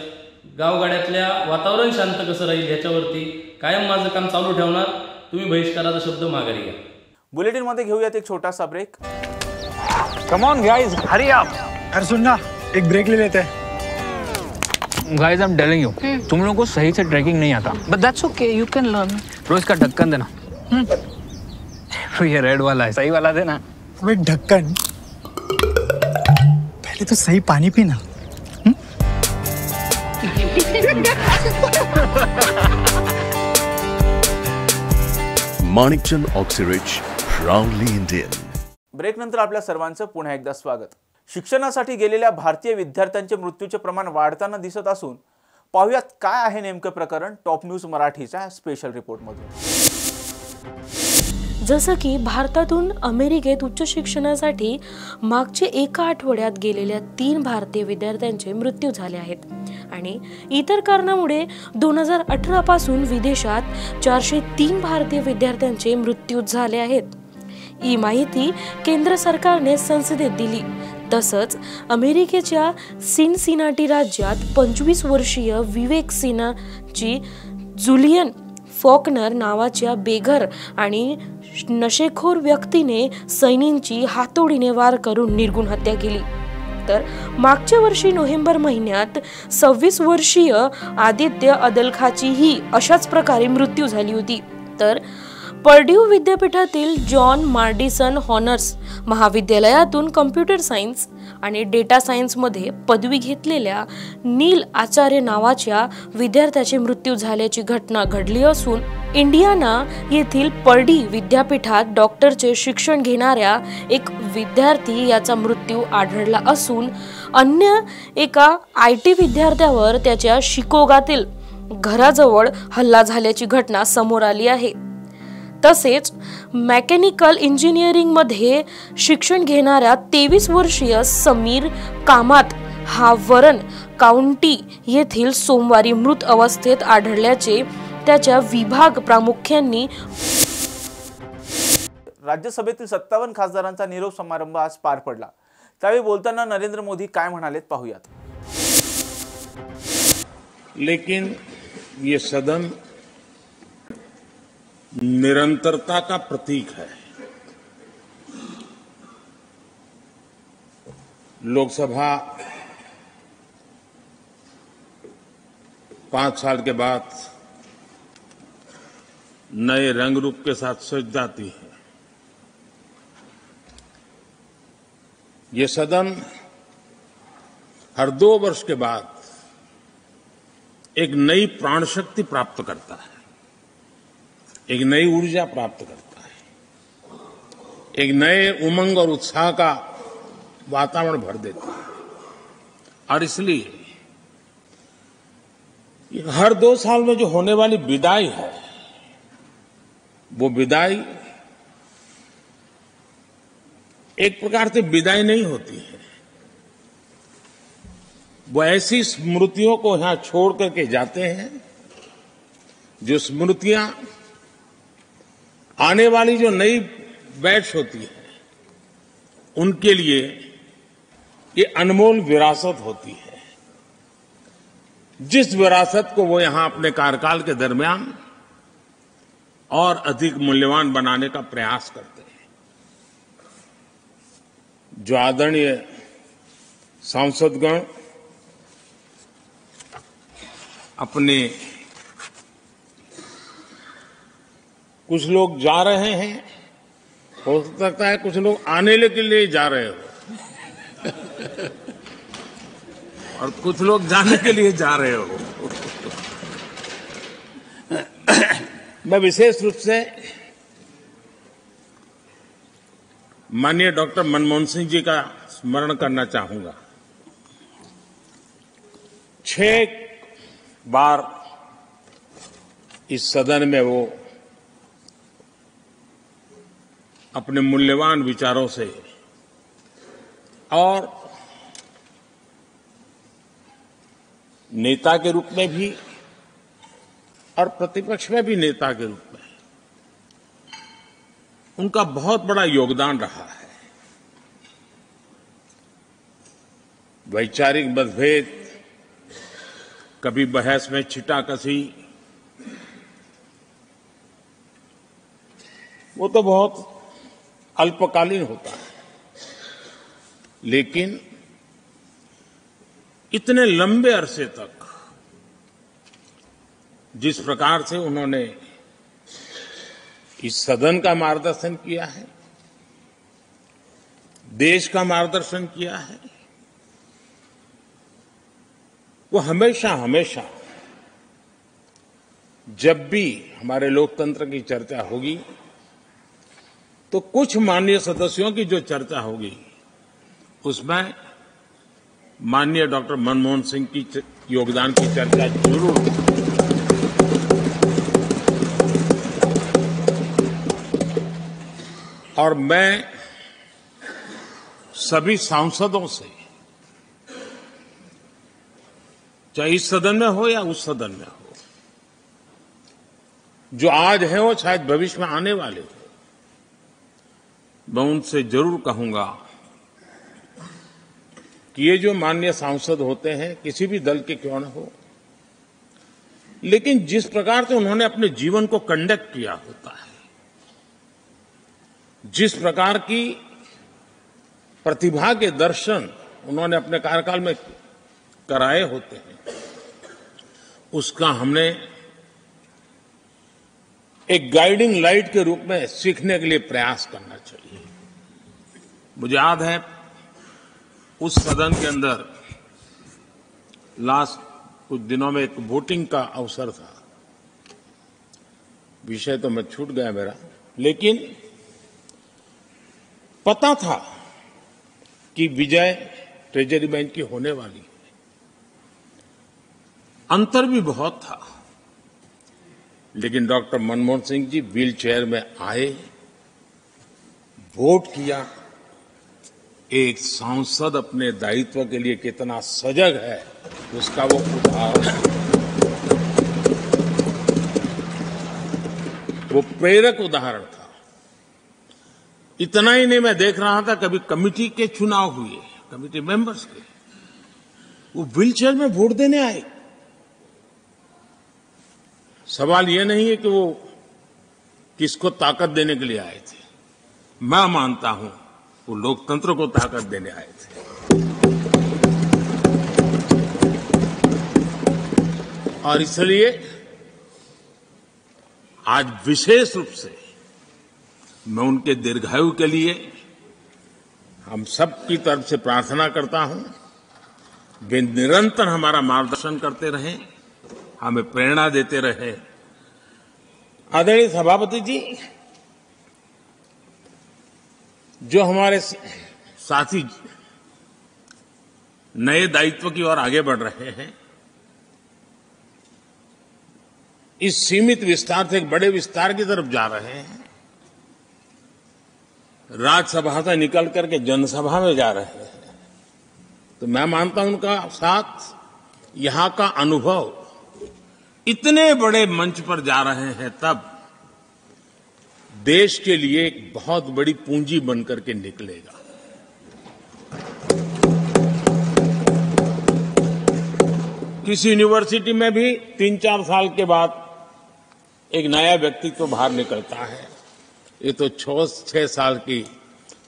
गावगाड्यातल्या वातावरण शांत कसं राहील ह्याच्यावरती कायम माझं काम चालू ठेवणार. तुम्ही बहिष्काराचा शब्द माघारी घ्या. बुलेटिन मध्ये घेऊयात एक छोटासा break. Come on guys, hurry up. अरे सुन ना, एक ब्रेक ले लेते हैं. Guys, I am telling you, तुम लोगों को सही से ट्रैकिंग नहीं आता. But that's okay, you can learn. रोज का ढक्कन देना. ये रेड वाला है, सही वाला देना. अबे ढक्कन, पहले तो सही पानी पीना. Manikchand Oxyrich, proudly Indian. Break नंतर आपल्या सर्वांचं पुन्हा एकदा स्वागत. शिक्षणासाठी गेलेल्या भारतीय विद्यार्थ्यांचे मृत्यूचे प्रमाण वाढताना दिसत असून पाहूयात काय आहे नेमकं प्रकरण टॉप न्यूज मराठीच्या स्पेशल रिपोर्टमधून. जसं की भारतातून अमेरिकेत उच्च शिक्षणासाठी मागच्या एका आठवड्यात गेलेल्या 3 भारतीय विद्यार्थ्यांचे मृत्यू झाले आहेत आणि इतर कारणामुळे 2018 पासून विदेशात 403 भारतीय विद्यार्थ्यांचे मृत्यू झाले आहेत. ही माहिती केंद्र सरकारने संसदेत दिली. तसंच अमेरिकेच्या सिनसिनाटी राज्यात 25 वर्षीय विवेक सिन्हाची जुलियन फॉकनर नावाच्या बेघर आणि नशेखोर व्यक्तीने सैनींची हातोडीने वार करून निर्घुण हत्या केली. तर मागच्या वर्षी नोव्हेंबर महिन्यात 26 वर्षीय आदित्य अदलखाचीही अशाच प्रकारे मृत्यू झाली होती. तर पर्ड्यू विद्यापीठातील जॉन मार्डिसन हॉनर्स महाविद्यालयातून कम्प्युटर सायन्स आणि डेटा सायन्समध्ये पदवी घेतलेल्या नील आचार्य नावाच्या विद्यार्थ्याचे मृत्यू झाल्याची घटना घडली असून इंडियाना येथील पर्डी विद्यापीठात डॉक्टरचे शिक्षण घेणाऱ्या एक विद्यार्थी याचा मृत्यू आढळला असून अन्य एका IT विद्यार्थ्यावर त्याच्या शिकोगातील घराजवळ हल्ला झाल्याची घटना समोर आली आहे. तसेच मेकॅनिकल इंजिनिअरिंग मध्ये शिक्षण घेणाऱ्या 23 वर्षीय समीर कामत हा वरन काउंटी येथील सोमवारी मृत अवस्थेत आढळल्याचे त्याच्या विभाग प्रामुख्यांनी. राज्यसभेतील 57 खासदारांचा निरोप समारंभ आज पार पडला. त्यावेळी बोलताना नरेंद्र मोदी काय म्हणालेत पाहूयात. लेकिन ये सदन निरंतरता का प्रतीक है. लोकसभा 5 साल के बाद नए रंग रूप के साथ सज जाती है. ये सदन हर 2 वर्ष के बाद एक नई प्राण शक्ति प्राप्त करता है, एक नई ऊर्जा प्राप्त करता है, एक नए उमंग और उत्साह का वातावरण भर देता है. और इसलिए हर 2 साल में जो होने वाली विदाई है, वो विदाई एक प्रकार से विदाई नहीं होती है. वो ऐसी स्मृतियों को यहां छोड़ करके जाते हैं जो स्मृतियां आने वाली जो नई बैच होती है उनके लिए ये अनमोल विरासत होती है. जिस विरासत को वो यहां अपने कार्यकाल के दरमियान और अधिक मूल्यवान बनाने का प्रयास करते हैं. जो आदरणीय सांसदगण अपने कुछ लोग जा रहे हैं, हो सकता है कुछ लोग आने के लिए जा रहे हो और कुछ लोग जाने के लिए जा रहे हो. मैं विशेष रूप से माननीय डॉक्टर मनमोहन सिंह जी का स्मरण करना चाहूंगा. 6 बार इस सदन में वो अपने मूल्यवान विचारों से और नेता के रूप में भी और प्रतिपक्ष में भी नेता के रूप में उनका बहुत बड़ा योगदान रहा है. वैचारिक मतभेद, कभी बहस में छिटाकशी, वो तो बहुत अल्पकालीन होता है. लेकिन इतने लंबे अरसे तक जिस प्रकार से उन्होंने इस सदन का मार्गदर्शन किया है, देश का मार्गदर्शन किया है, वो हमेशा हमेशा जब भी हमारे लोकतंत्र की चर्चा होगी तो कुछ माननीय सदस्यों की जो चर्चा होगी उसमें माननीय डॉक्टर मनमोहन सिंह की योगदान की चर्चा जरूर होगी. और मैं सभी सांसदों से, चाहे इस सदन में हो या उस सदन में हो, जो आज है वो शायद भविष्य में आने वाले हो, मैं उनसे जरूर कहूंगा कि ये जो माननीय सांसद होते हैं किसी भी दल के क्यों न हो, लेकिन जिस प्रकार से उन्होंने अपने जीवन को कंडक्ट किया होता है, जिस प्रकार की प्रतिभा के दर्शन उन्होंने अपने कार्यकाल में कराए होते हैं, उसका हमने एक गाइडिंग लाइट के रूप में सीखने के लिए प्रयास करना चाहिए। मुझे याद है उस सदन के अंदर लास्ट कुछ दिनों में एक वोटिंग का अवसर था, विषय तो मैं छूट गया मेरा, लेकिन पता था कि विजय ट्रेजरी बैंक की होने वाली है। अंतर भी बहुत था, लेकिन doctor Manmohan Singh ji wheel chair में आए, वोट किया। एक सांसद अपने दायित्व के लिए कितना सजग है उसका वो उदाहरण, वो प्रेरक उदाहरण था। इतना ही नहीं, मैं देख रहा था कभी कमिटी के चुनाव हुए, कमिटी मेंबर्स के, वो व्हील चेयर में वोट देने आए। सवाल ये नहीं है कि वो किसको ताकत देने के लिए आए थे, मैं मानता हूं वो लोकतंत्र को ताकत देने आए थे। और इसलिए आज विशेष रूप से मैं उनके दीर्घायु के लिए हम सब की तरफ से प्रार्थना करता हूं, वे निरंतर हमारा मार्गदर्शन करते रहें, हमें प्रेरणा देते रहे। आदरणीय सभापति जी, जो हमारे साथी नए दायित्व की ओर आगे बढ़ रहे हैं, इस सीमित विस्तार से एक बड़े विस्तार की तरफ जा रहे हैं, राज्यसभा से निकल करके जनसभा में जा रहे हैं, तो मैं मानता हूं उनका साथ, यहां का अनुभव, इतने बड़े मंच पर जा रहे हैं तब देश के लिए एक बहुत बड़ी पूंजी बनकर के निकलेगा। किसी यूनिवर्सिटी में भी 3-4 साल के बाद एक नया व्यक्तित्व बाहर निकलता है। ये तो 6 साल की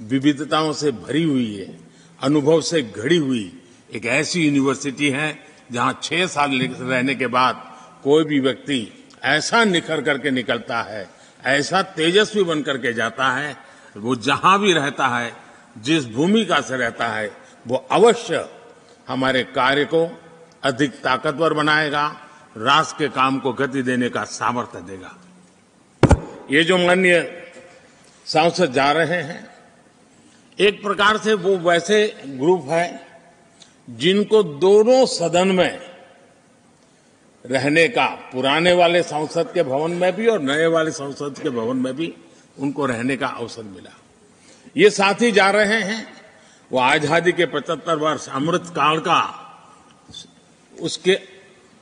विविधताओं से भरी हुई है, अनुभव से घड़ी हुई एक ऐसी यूनिवर्सिटी है जहां 6 साल रहने के बाद कोई भी व्यक्ति ऐसा निखर करके निकलता है, ऐसा तेजस्वी बन करके जाता है, वो जहां भी रहता है, जिस भूमिका से रहता है, वो अवश्य हमारे कार्य को अधिक ताकतवर बनाएगा, राष्ट्र के काम को गति देने का सामर्थ्य देगा। ये जो माननीय सांसद जा रहे हैं, एक प्रकार से वो वैसे ग्रुप है जिनको दोनों सदन में रहने का, पुराने वाले संसद के भवन में भी और नए वाले संसद के भवन में भी उनको रहने का अवसर मिला। ये साथी जा रहे हैं, वो आजादी के 75 वर्ष अमृत काल का, उसके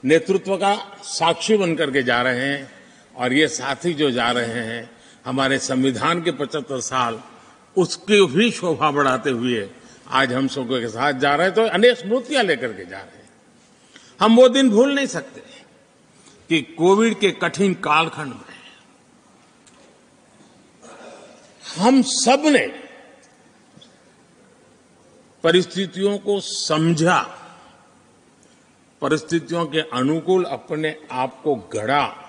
नेतृत्व का साक्षी बनकर के जा रहे हैं। और ये साथी जो जा रहे हैं, हमारे संविधान के 75 साल, उसकी भी शोभा बढ़ाते हुए आज हम सबके के साथ जा रहे हैं, तो अनेक स्मृतियां लेकर के जा रहे हैं। हम वो दिन भूल नहीं सकते कि कोविड के कठिन कालखंड में हम सब ने परिस्थितियों को समझा, परिस्थितियों के अनुकूल अपने आप को गढ़ा।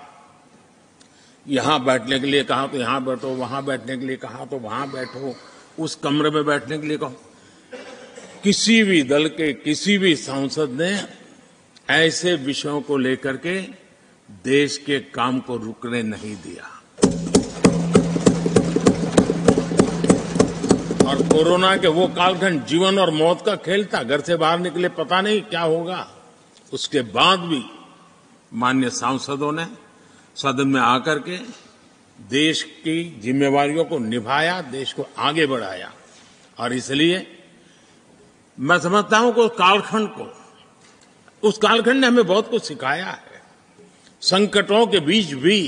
यहां बैठने के लिए कहा तो यहां बैठो, वहां बैठने के लिए कहा तो वहां बैठो, उस कमरे में बैठने के लिए कहो। किसी भी दल के किसी भी सांसद ने ऐसे विषयों को लेकर के देश के काम को रुकने नहीं दिया। और कोरोना के वो कालखंड जीवन और मौत का खेल था, घर से बाहर निकले पता नहीं क्या होगा। उसके बाद भी माननीय सांसदों ने सदन में आकर के देश की जिम्मेवारियों को निभाया, देश को आगे बढ़ाया। और इसलिए मैं समझता हूं कि उस कालखंड ने हमें बहुत कुछ सिखाया है। संकटों के बीच भी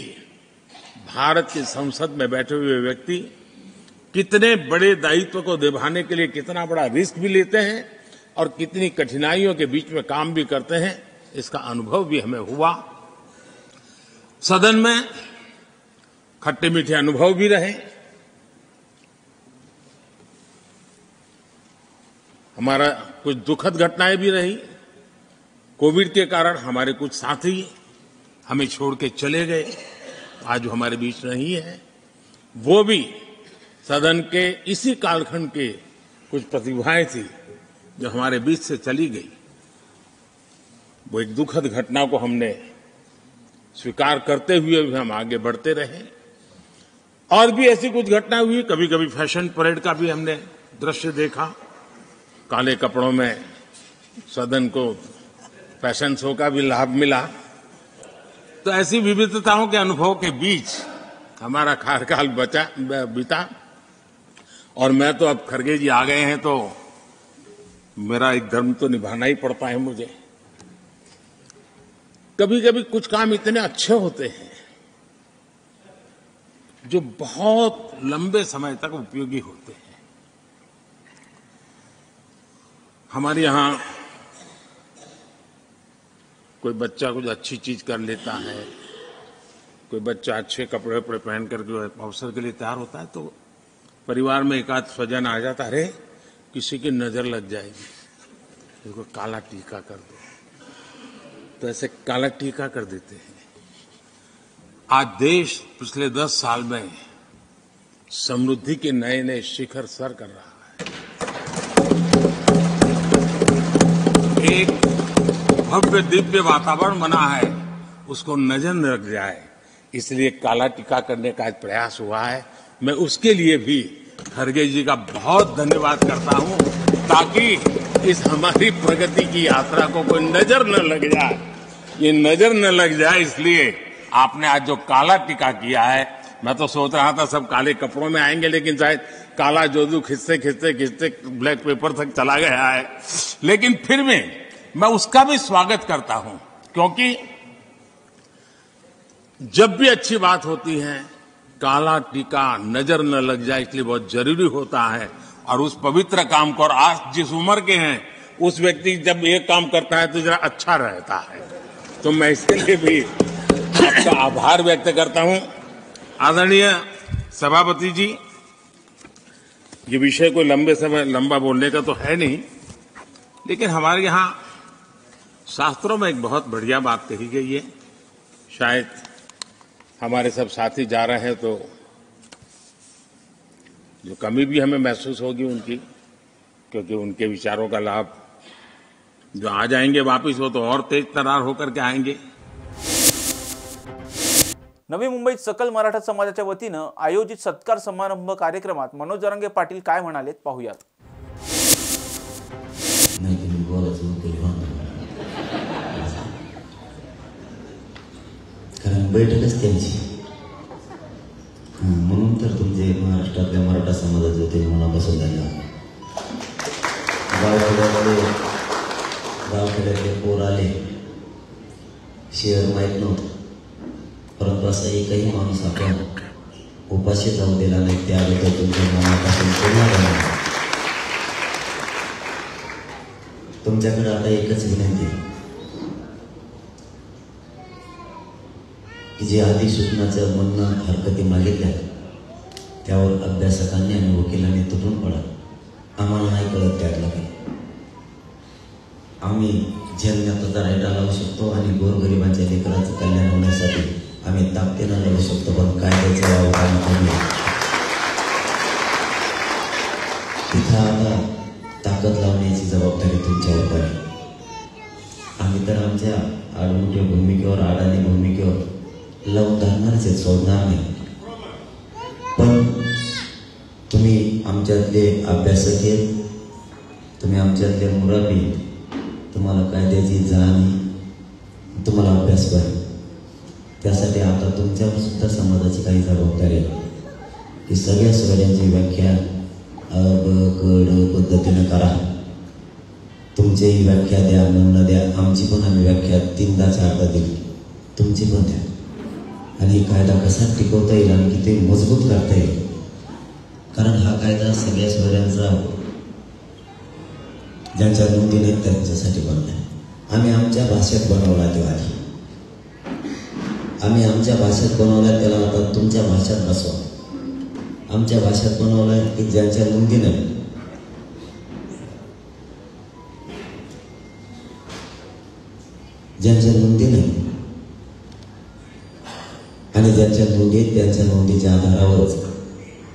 भारत की संसद में बैठे हुए व्यक्ति कितने बड़े दायित्व को निभाने के लिए कितना बड़ा रिस्क भी लेते हैं और कितनी कठिनाइयों के बीच में काम भी करते हैं, इसका अनुभव भी हमें हुआ। सदन में खट्टे मीठे अनुभव भी रहे, हमारा कुछ दुखद घटनाएं भी रही। कोविड के कारण हमारे कुछ साथी हमें छोड़ के चले गए, आज हमारे बीच नहीं है। वो भी सदन के इसी कालखंड के कुछ प्रतिभाएं थी जो हमारे बीच से चली गई। वो एक दुखद घटना को हमने स्वीकार करते हुए भी हम आगे बढ़ते रहे। और भी ऐसी कुछ घटना हुई, कभी कभी फैशन परेड का भी हमने दृश्य देखा, काले कपड़ों में सदन को फैशन शो का भी लाभ मिला। तो ऐसी विविधताओं के अनुभव के बीच हमारा कार्यकाल बीता। और मैं तो अब खरगे जी आ गए हैं तो मेरा एक धर्म तो निभाना ही पड़ता है मुझे। कभी कभी कुछ काम इतने अच्छे होते हैं जो बहुत लंबे समय तक उपयोगी होते हैं। हमारे यहां कोई बच्चा कुछ अच्छी चीज कर लेता है, कोई बच्चा अच्छे कपड़े वपड़े पहन कर जो है अवसर के लिए तैयार होता है, तो परिवार में एक आध स्वजन आ जाता है, अरे किसी की नजर लग जाएगी, इसको काला टीका कर दो। तो ऐसे काला टीका कर देते हैं। आज देश पिछले 10 साल में समृद्धि के नए नए शिखर सर कर रहा है। एक भव्य दिव्य वातावरण बना है, उसको नजर न लग जाए, इसलिए काला टीका करने का एक प्रयास हुआ है। मैं उसके लिए भी खरगे जी का बहुत धन्यवाद करता हूं, ताकि इस हमारी प्रगति की यात्रा को कोई नजर न लग जाए। ये नजर न लग जाए इसलिए आपने आज जो काला टीका किया है, मैं तो सोच रहा था सब काले कपड़ों में आएंगे, लेकिन शायद काला जोदू खिंचते खिंचते खिंचते ब्लैक पेपर तक चला गया है। लेकिन फिर भी मैं उसका भी स्वागत करता हूं, क्योंकि जब भी अच्छी बात होती है काला टीका नजर न लग जाए, इसलिए बहुत जरूरी होता है। और उस पवित्र काम को, और आज जिस उम्र के हैं उस व्यक्ति जब ये काम करता है तो जरा अच्छा रहता है। तो मैं इसके लिए भी आपका आभार व्यक्त करता हूं। आदरणीय सभापति जी, ये विषय कोई लंबा बोलने का तो है नहीं, लेकिन हमारे यहां शास्त्रों में एक बहुत बढ़िया बात कही गई है। शायद हमारे सब साथी जा रहे हैं तो जो कमी भी हमें महसूस होगी उनकी, क्योंकि उनके विचारों का लाभ जो आ जाएंगे वापिस वो तो और तेज तरार होकर के आएंगे। नवी मुंबईत सकल मराठा समाजाच्या वतीनं आयोजित सत्कार समारंभ कार्यक्रमात मनोज जरांगे पाटील काय म्हणालेत पाहूयात। कारण बैठकच त्यांची, म्हणून तर तुमचे महाराष्ट्रातल्या मराठा समाजाचे ते मनापासून धन्यवाद। गावखेड्यातले पोर आले, शहर माहीत नव्हतं, परंतु असा एकही माणूस आपण उपाशी जाऊ दिला नाही, त्याबद्दल तुमच्या मनापासून पुन्हा धन्यवाद। तुमच्याकडे आता एकच विनंती आहे की जे अधिसूचनाचं म्हणणं हरकती मागितल्या त्यावर अभ्यासकांनी आणि वकिलांनी तुटून पडा। आम्हाला नाही कळत त्यातलं काही, आम्ही झेलण्याचा रायडा लावू शकतो आणि गोरगरिबांच्या लेकरांचं कल्याण होण्यासाठी आम्ही ताकदीनं लढू शकतो, पण कायद्याचं अवकाश नाही। तिथं आता ताकद लावण्याची जबाबदारी तुमच्यावर आहे। आम्ही तर आमच्या आडमुठ्या भूमिकेवर, अडाणी भूमिकेवर लावून धरणारच आहे, सोडणार नाही। पण तुम्ही आमच्यातले अभ्यासक आहेत, तुम्ही आमच्यातले मुरब्बी, तुम्हाला कायद्याची जाण, तुम्हाला अभ्यास पाहिजे। त्यासाठी आता तुमच्यावर सुद्धा समाजाची काही जबाबदारी आहे की सगळ्या स्वरांची व्याख्या कड पद्धतीनं करा। तुमचीही व्याख्या द्या, म्हणणं द्या, आमची पण आम्ही व्याख्या 3दा 4दा दिली, तुमची पण द्या। आणि कायदा कसा टिकवता येईल आणि किती मजबूत करता येईल, कारण हा कायदा सगळ्या स्वरांचा ज्यांच्या नोंदी नाहीत त्यांच्यासाठी बनलाय। आम्ही आमच्या भाषेत बनवला तो आधी, आम्ही आमच्या भाषेत बनवलाय, त्याला आता तुमच्या भाषेत बसवा. आमच्या भाषेत बनवलाय की ज्यांच्या नोंदी नाही, ज्यांच्या नोंदी नाही आणि ज्यांच्या नोंदी आहेत त्यांच्या नोंदीच्या आधारावरच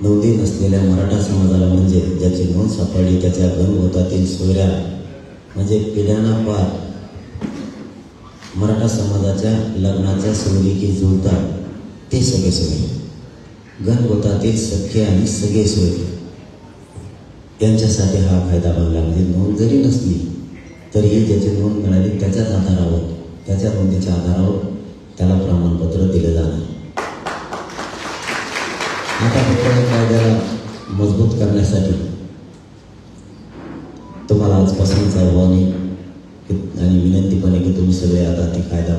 नोंदी नसलेल्या मराठा समाजाला, म्हणजे ज्याची नोंद सापडली त्याच्या गणगोतातील सोयऱ्या, म्हणजे पिढ्याना पार मराठा समाजाच्या लग्नाच्या सोयरीकी जुळतात ते सगळे सोयरे, गणगोतातील सख्खे आणि सगळे सोयरे यांच्यासाठी हा कायदा बनला. म्हणजे नोंद जरी नसली तरी ज्याची नोंद मिळाली त्याच्याच आधारावर, त्याच्या नोंदीच्या आधारावर त्याला प्रमाणपत्र दिलं जाणार. आता फक्त कायद्याला मजबूत करण्यासाठी तुम्हाला आजपासूनच आव्हाने आणि विनंती पण आहे की तुम्ही सगळे आता ती कायदा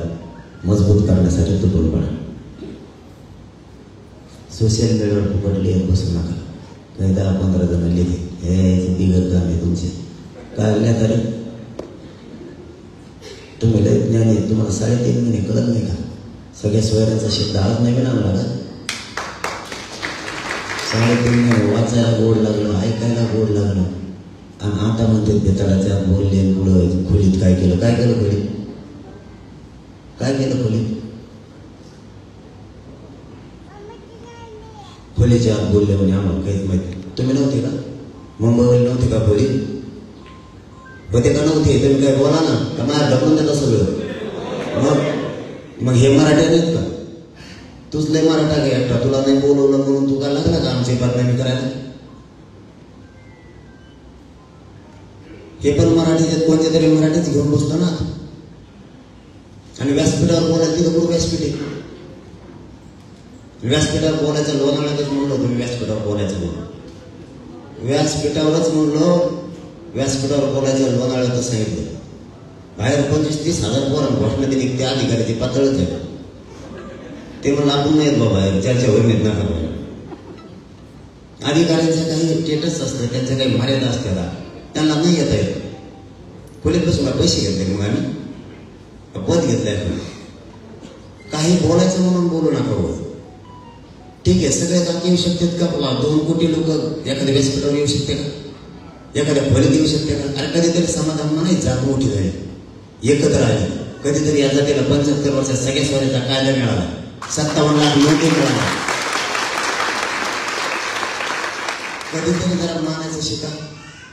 मजबूत करण्यासाठी तुटून पडा. सोशल मीडियावर फुकटले बसू नका. कायदा 15 जण लिहिले, हे बिगर काम आहे तुमचे. काय लिहिण्यात आले? तुम्ही लय ज्ञानी, तुम्हाला 3.5 महिने कळत नाही का? सगळ्या सोयऱ्यांचा शब्द आळत नाही मिळाला का? 3.5 महिने वाचायला गोड लागलं, ऐकायला गोड लागलं, आणि आता म्हणते बेताळाच्या बोलले पुढं खोलीत काय केलं? काय केलं खोलीत? काय केलं खोलीत? खोलीच्या आत बोलले म्हणे आम्हाला काहीच माहिती. तुम्ही नव्हते का? मुंबईवर नव्हते का खोलीत? होते का नव्हते? तुम्ही काय बोला ना, का मला ढकलून देता सगळं? मग हे मराठी नाहीत का? तूच लय मराठा घे एकटा, तुला नाही बोलवलं म्हणून तू काय लागला का आमची बदनामी करायला? हे पण मराठीचे कोणते तरी मराठीच घेऊन बसतो ना. आणि व्यासपीठावर बोलायचं तिथं कुठं व्यासपीठ आहे? व्यासपीठावर बोलायचं लोणावळ्यातच म्हणलो तुम्ही, व्यासपीठावर बोलायचं म्हणून व्यासपीठावरच म्हणलो, व्यासपीठावर बोलायचं लोणावळ्यातच सांगितलं. बाहेर 25-30 हजार पोरांना घोषणा दिली, त्या अधिकाऱ्याची पातळच आहे. ते म्हणलं आपण नाहीत बाबा बाहेर, चर्चा होईल नाहीत नका. अधिकाऱ्यांचं काही स्टेटस असतं, त्यांच्या काही मर्यादा असतात, त्यांना नाही येता येत. खोलीत बसून पैसे घेतले मग आम्ही पद घेतलंय. काही बोलायचं म्हणून बोलू नका हो. ठीक आहे, सगळे जाती येऊ शकतात का? 2 कोटी लोक एखाद्या व्यासपीठावर येऊ शकते का? एखाद्या खोलीत येऊ शकते का? अरे कधीतरी समाधान म्हणायची जात मोठी झाली, एकत्र आली. कधीतरी या जातीला 75 वर्षात सगळ्या सोयऱ्याचा कायदा मिळाला, 57 लाख नोंदी मिळाला. कधीतरी जरा मानायचं शिका.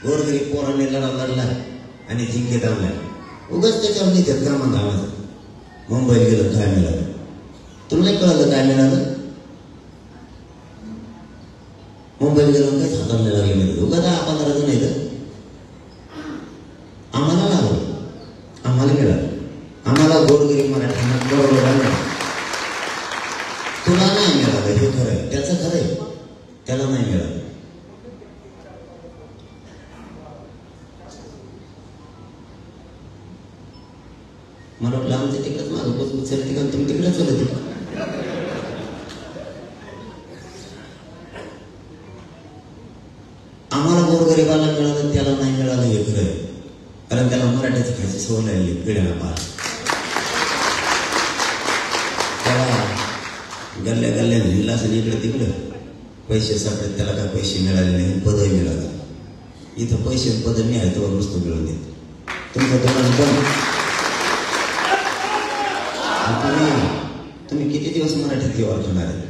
गोरगरीब पोरांनी लढा लढला आणि जिंके दावला. उगाच त्याच्यावर नाही घेत का म्हणता आवाज. मुंबईत गेलं काय मिळालं? तुला नाही कळलं काय मिळालं? मुंबईत गेलं काहीच हाताला लागले नाही. उगा 10-15 जण येतं. आम्हाला लागलं, आम्हाला मिळालं, आम्हाला गोरगरीब मराठ्यांना बरोबर. तुला नाही मिळालं हे खरं आहे, त्याचं खरं आहे, त्याला नाही मिळालं. मला वाटलं आमच्या तिकडेच माझं पोचपोच चालते का तुम्ही तिकडे चालत का? आम्हाला गोरगरिबाला मिळालं, त्याला नाही मिळालं हे खरं आहे. कारण त्याला मराठ्याची खायची सवय लागली पिढ्याला पार. त्याला गल्ल्या गल्ल्या हिंडला असेल इकडे तिकडे, पैसे सापडत, त्याला काय पैसे मिळाले नाही, पदही मिळालं. इथं पैसे पद मी आहे तेव्हा वस्तू मिळवून देत. तुमचं दुकान बंद. तुम्ही किती दिवस मराठीत व्यवहार करणार आहे?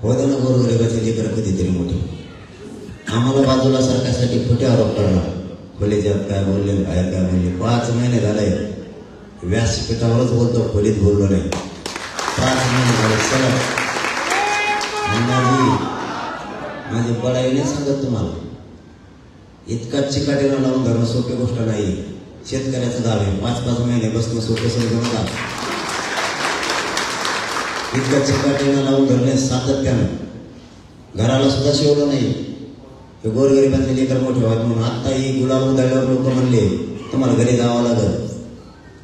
हो दे ना गोरगरिबाचे लेकर कधीतरी मोठे. आम्हाला बाजूला सरकारसाठी खोटे आरोप करणार. खोलीच्यात काय बोलले, बाहेर काय बोलले. 5 महिने झाले व्यासपीठावरच बोलतो, खोलीत बोललो नाही. 5 महिने झाले सलग. माझी बळाई नाही सांगत तुम्हाला. इतका चिकाटीला लावून धरणं सोपी गोष्ट नाही. शेतकऱ्याचं दाव आहे. 5-5 महिने बसणं सोपं समजून जा. इतका चिकाटीला लावून धरणे सातत्यानं. घराला सुद्धा शिवलं नाही. हे गोरगरिबांचे लेकर मोठे व्हावे म्हणून. आत्ताही गुलाब उधळल्यावर लोक म्हणले तुम्हाला घरी जावं लागल.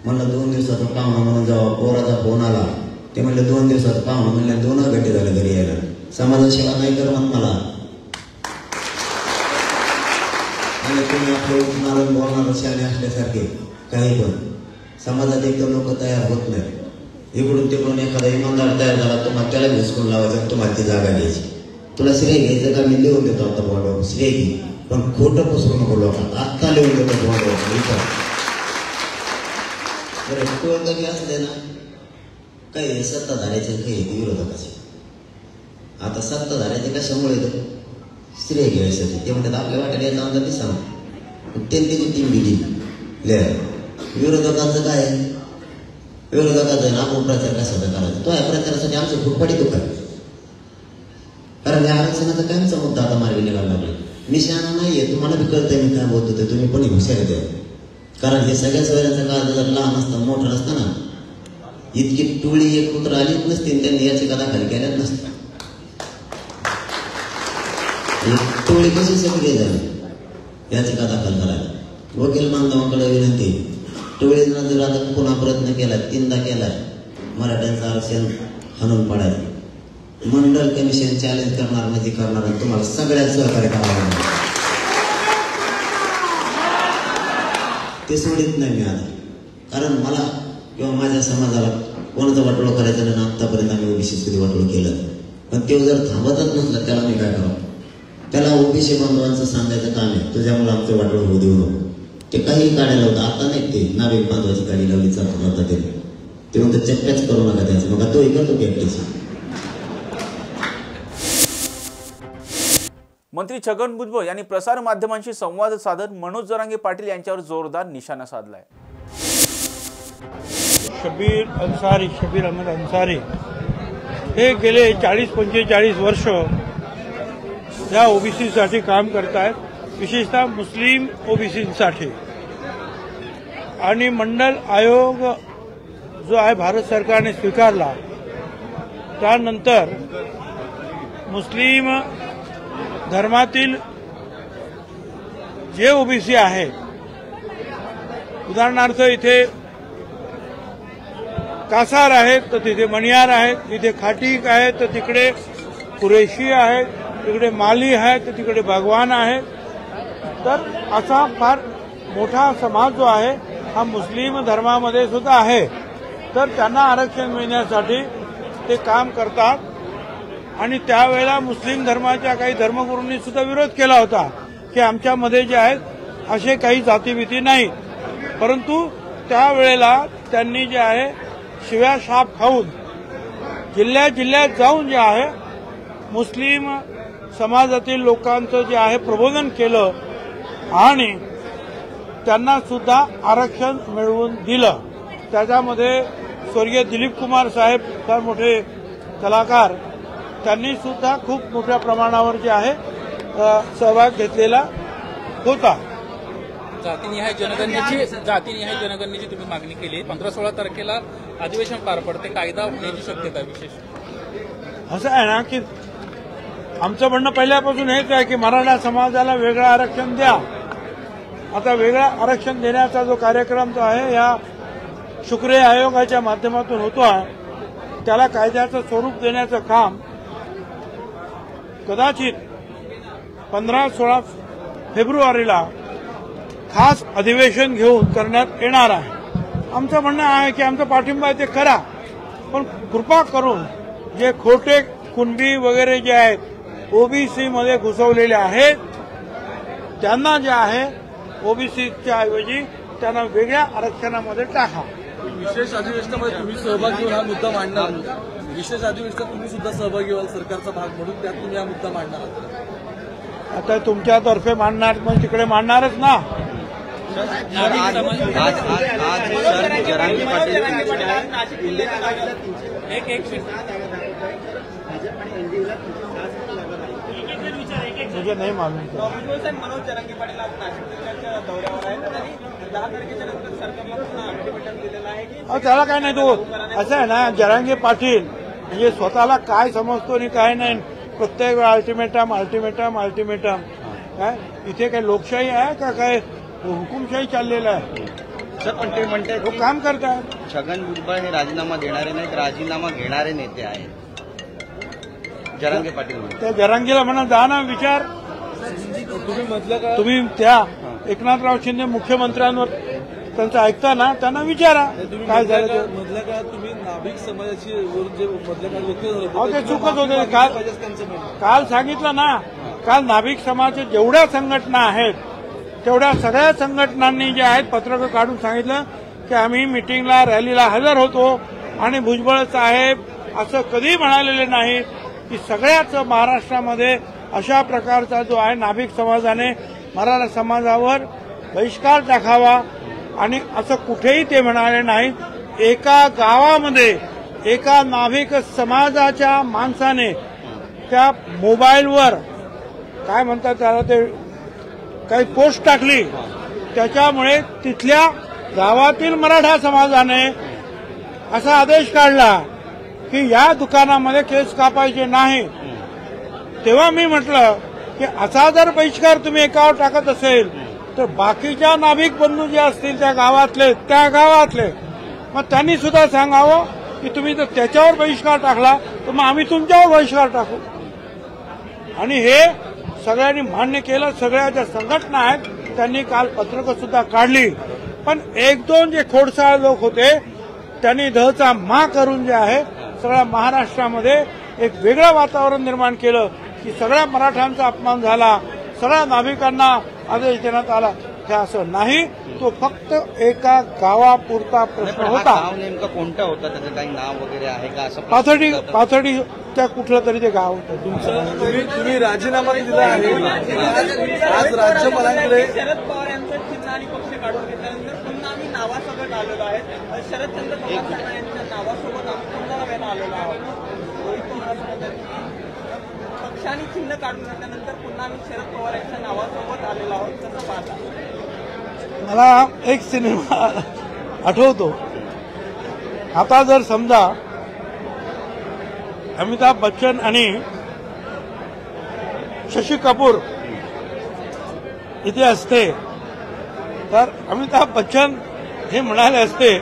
म्हणलं 2 दिवसाचा पाहुणा म्हणून जावं. पोराचा फोन आला, ते म्हणले 2 दिवसाचा पाहुणा म्हणले 2 घंटे झाले घरी यायला. समाज सेवा नाही कर म्हण मला. आणि तुम्ही आपले उठणारं बोलणारं शाने असल्यासारखे काही पण समाजात एकदम लोक तयार होत नाही. इकडून तिकडून एखादा इमानदार तयार झाला तुम्हाला त्याला घुसकून लावायचं, तुम्हाला ती जागा घ्यायची. तुला श्रेय घ्यायचं का मी लिहून देतो आता बोर्डावर श्रेय घे, पण खोटं पसरू नको लोकांना. आत्ता लिहून देतो बोर्डावर. कमी असले ना काही सत्ताधाऱ्याचे काही विरोधकाचे. आता सत्ताधाऱ्याचे कशामुळे येतं श्रेय घ्यायसाठी. ते म्हणतात आपल्या वाट्याला याचा आमचा दिसा त्यांनी त्याची टीम दिली. विरोधकांचं काय आहे, विरोधकांचा आपण प्रचार कशाचा करायचा. तो या प्रचारासाठी आमचं फुटपाटी दुकान. कारण या आरक्षणाचा कायमचा मुद्दा आता मार्गी निघायला लागला. मी शहाणा नाहीये, तुम्हाला बी कळतंय मी काय बोलतो ते, तुम्ही पण हुशार आहे. कारण हे सगळ्या सवय्यांचा काळ जर लहान असतं मोठं नसतं ना, इतकी टोळी एक पुत्र आलीच नसती, त्यांनी याची कदा खाली केल्याच नसतं. टोळी कशी सक्रिय झाली याची कदा खाली करायला. वकील बांधवांकडे विनंती, टोळीनं जर आता पुन्हा प्रयत्न केला 3दा केला मराठ्यांचं आरक्षण हाणून पाडायचं, मंडल कमिशन चॅलेंज करणार म्हणजे करणार, तुम्हाला सगळ्यात सहकार्य करावं लागणार. ते सोडित नाही मी आता. कारण मला किंवा माझ्या समाजाला कोणाचं वाटोळं करायचं नाही. आत्तापर्यंत आम्ही ओबीसी सुद्धा वाटोळं केलं, पण ते जर थांबतच नसलं त्याला मी काय करावं. त्याला ओबीसी बांधवांचं सांगायचं काम आहे, तुझ्यामुळे आमचं वाटोळं होऊ देऊ नको. ते काही काढायला होतं, आता नाही ते नाविक बांधवाची गाडी लावली जाता ते म्हणतं चक्क्याच करू नका त्याचं. मग तो करतो की एकटीची. मंत्री छगन भुजबळ यांनी प्रसार माध्यमांशी संवाद साधत मनोज जरांगे पाटील यांच्यावर जोरदार निशाणा साधलाय. शबीर अहमद अन्सारी हे गेले 40-45 वर्ष या ओबीसीसाठी काम करतायत, विशेषतः मुस्लिम ओबीसीसाठी. आणि मंडल आयोग जो आहे भारत सरकारने स्वीकारला त्यानंतर मुस्लिम धर्मातील जे ओबीसी आहेत, उदाहरणार्थ इथे कासार आहेत तर तिथे मणियार आहेत, इथे खाटीक आहेत तर तिकडे कुरेशी आहेत, तिकडे माली आहेत तर तिकडे भगवान आहेत. तर असा फार मोठा समाज जो आहे हा मुस्लिम धर्मामध्ये सुद्धा आहे. तर त्यांना आरक्षण मिळण्यासाठी ते काम करतात. आणि त्यावेळेला मुस्लिम धर्माच्या काही धर्मगुरूंनी सुद्धा विरोध केला होता की आमच्यामध्ये जे आहेत असे काही जातीभीती नाही. परंतु त्यावेळेला त्यांनी जे आहे शिव्या शाप खाऊन जिल्ह्यात जाऊन जे आहे मुस्लिम समाजातील लोकांचं जे आहे प्रबोधन केलं आणि त्यांना सुद्धा आरक्षण मिळवून दिलं. त्याच्यामध्ये स्वर्गीय दिलीप कुमार साहेब फार मोठे कलाकार, त्यांनी सुद्धा खूप मोठ्या प्रमाणावर जे आहे सहभाग घेतलेला होता. जातीनिहाय जनगणनेची तुम्ही मागणी केली. 15-16 तारखेला अधिवेशन पार पडते, कायदा होण्याची शक्यता विशेष. असं आहे ना की आमचं म्हणणं पहिल्यापासून हेच आहे की मराठा समाजाला वेगळं आरक्षण द्या. आता वेगळं आरक्षण देण्याचा जो कार्यक्रम जो आहे या शुक्रिया आयोगाच्या माध्यमातून होतो आहे, त्याला कायद्याचं स्वरूप देण्याचं काम कदाचित 15-16 फेब्रुवारीला खास अधिवेशन घेऊन करण्यात येणार आहे. आमचं म्हणणं आहे की आमचा पाठिंबा ते करा, पण कृपा करून जे खोटे कुणबी वगैरे जे आहेत ओबीसी मध्ये घुसवलेले आहेत त्यांना जे आहे ओबीसीच्या ऐवजी त्यांना वेगळ्या आरक्षणामध्ये टाका. विशेष अधिवेशनामध्ये तुम्ही सहभाग घेऊन हा मुद्दा मांडणार. विशेष अधिवेशनात तुम्ही सुद्धा सहभागी व्हाल सरकारचा भाग म्हणून, त्यात तुम्ही हा मुद्दा मांडणार. आता तुमच्यातर्फे मांडणार मग तिकडे मांडणारच ना. मुझे नहीं मालूम. मनोज जरांगे पाटील आज नाशिकच्या दौऱ्यावर आहेत आणि 10 तारखेच्या नंतर सरकारला पुन्हा अल्टिमेटम दिलेला आहे की त्याला काय नाही. तो असं आहे ना, जरांगे पाटील म्हणजे स्वतःला काय समजतो आणि काय नाही. प्रत्येक वेळा अल्टिमेटम काय इथे काय लोकशाही आहे का काय हुकुमशाही चाललेला आहे. सर पण ते म्हणतात तो काम करतात. छगन भुजबळ हे राजीनामा देणारे नाहीत, राजीनामा घेणारे नेते आहेत जरांगे पाटील. त्या जरांगेला म्हणा जा ना विचार. तुम्ही म्हटलं का तुम्ही त्या एकनाथराव शिंदे मुख्यमंत्र्यांवर त्यांचं ऐकता ना, त्यांना विचारा काय झालं. म्हटलं का तुम्ही नाभिक समाजाची वरून जे मधल्या काळात वक्तव्य झालं अहो, ते होतं, चुकत होते. माफी काल पाहिजे त्यांचं म्हणणं. काल सांगितलं ना, काल नाभिक समाजाच्या जेवढ्या संघटना आहेत तेवढ्या सगळ्या संघटनांनी जे आहेत पत्रकं काढून सांगितलं की आम्ही मिटिंगला रॅलीला हजर होतो आणि भुजबळ साहेब असं कधी म्हणालेले नाहीत की सगळ्याच महाराष्ट्रामध्ये अशा प्रकारचा जो आहे नाभिक समाजाने मराठा समाजावर बहिष्कार टाकावा आणि असं कुठेही ते म्हणाले नाहीत. एका गावामध्ये एका नाभिक समाजाच्या माणसाने त्या मोबाईलवर काय म्हणतात त्याला ते काही पोस्ट टाकली, त्याच्यामुळे तिथल्या गावातील मराठा समाजाने असा आदेश काढला की या दुकानामध्ये केस कापायचे नाही. तेव्हा मी म्हटलं की असा जर बहिष्कार तुम्ही एकावर टाकत असेल तर बाकीच्या नाभिक बंधू जे असतील त्या गावातले मग त्यांनी सुद्धा सांगावं की तुम्ही जर त्याच्यावर बहिष्कार टाकला तर मग आम्ही तुमच्यावर बहिष्कार टाकू. आणि हे सगळ्यांनी मान्य केलं. सगळ्या ज्या संघटना आहेत त्यांनी काल पत्रकं सुद्धा काढली. पण एक दोन जे खोडसाळ लोक होते त्यांनी धचा मा करून जे आहे सगळ्या महाराष्ट्रामध्ये एक वेगळं वातावरण निर्माण केलं की सगळ्या मराठ्यांचा अपमान झाला, सगळ्या नाभिकांना आदेश देण्यात आला. हे असं नाही, तो फक्त एका गावापुरता प्रश्न होता. गाव नेमकं कोणतं होतं, त्याचं काही नाव वगैरे आहे का? असं पाथर्डी त्या कुठलं तरी ते गाव होतं. तुम्ही राजीनामा दिला आहे. आज राज्यपालांकडे शरद पवार यांचं चिन्ह आणि पक्ष काढून घेतल्यानंतर पुन्हा आम्ही नावासोबत आलेलो आहे. शरदचंद्र पवार यांच्या नावासोबत आम्ही पुन्हा नव्यानं आलेलो आहोत. पक्ष आणि चिन्ह काढून घेतल्यानंतर पुन्हा आम्ही शरद पवार यांच्या नावासोबत आलेलो आहोत. कसं पाहता? मला एक सिनेमा आठवतो. आता जर समजा अमिताभ बच्चन आणि शशी कपूर इथे असते तर अमिताभ बच्चन हे म्हणाले असते,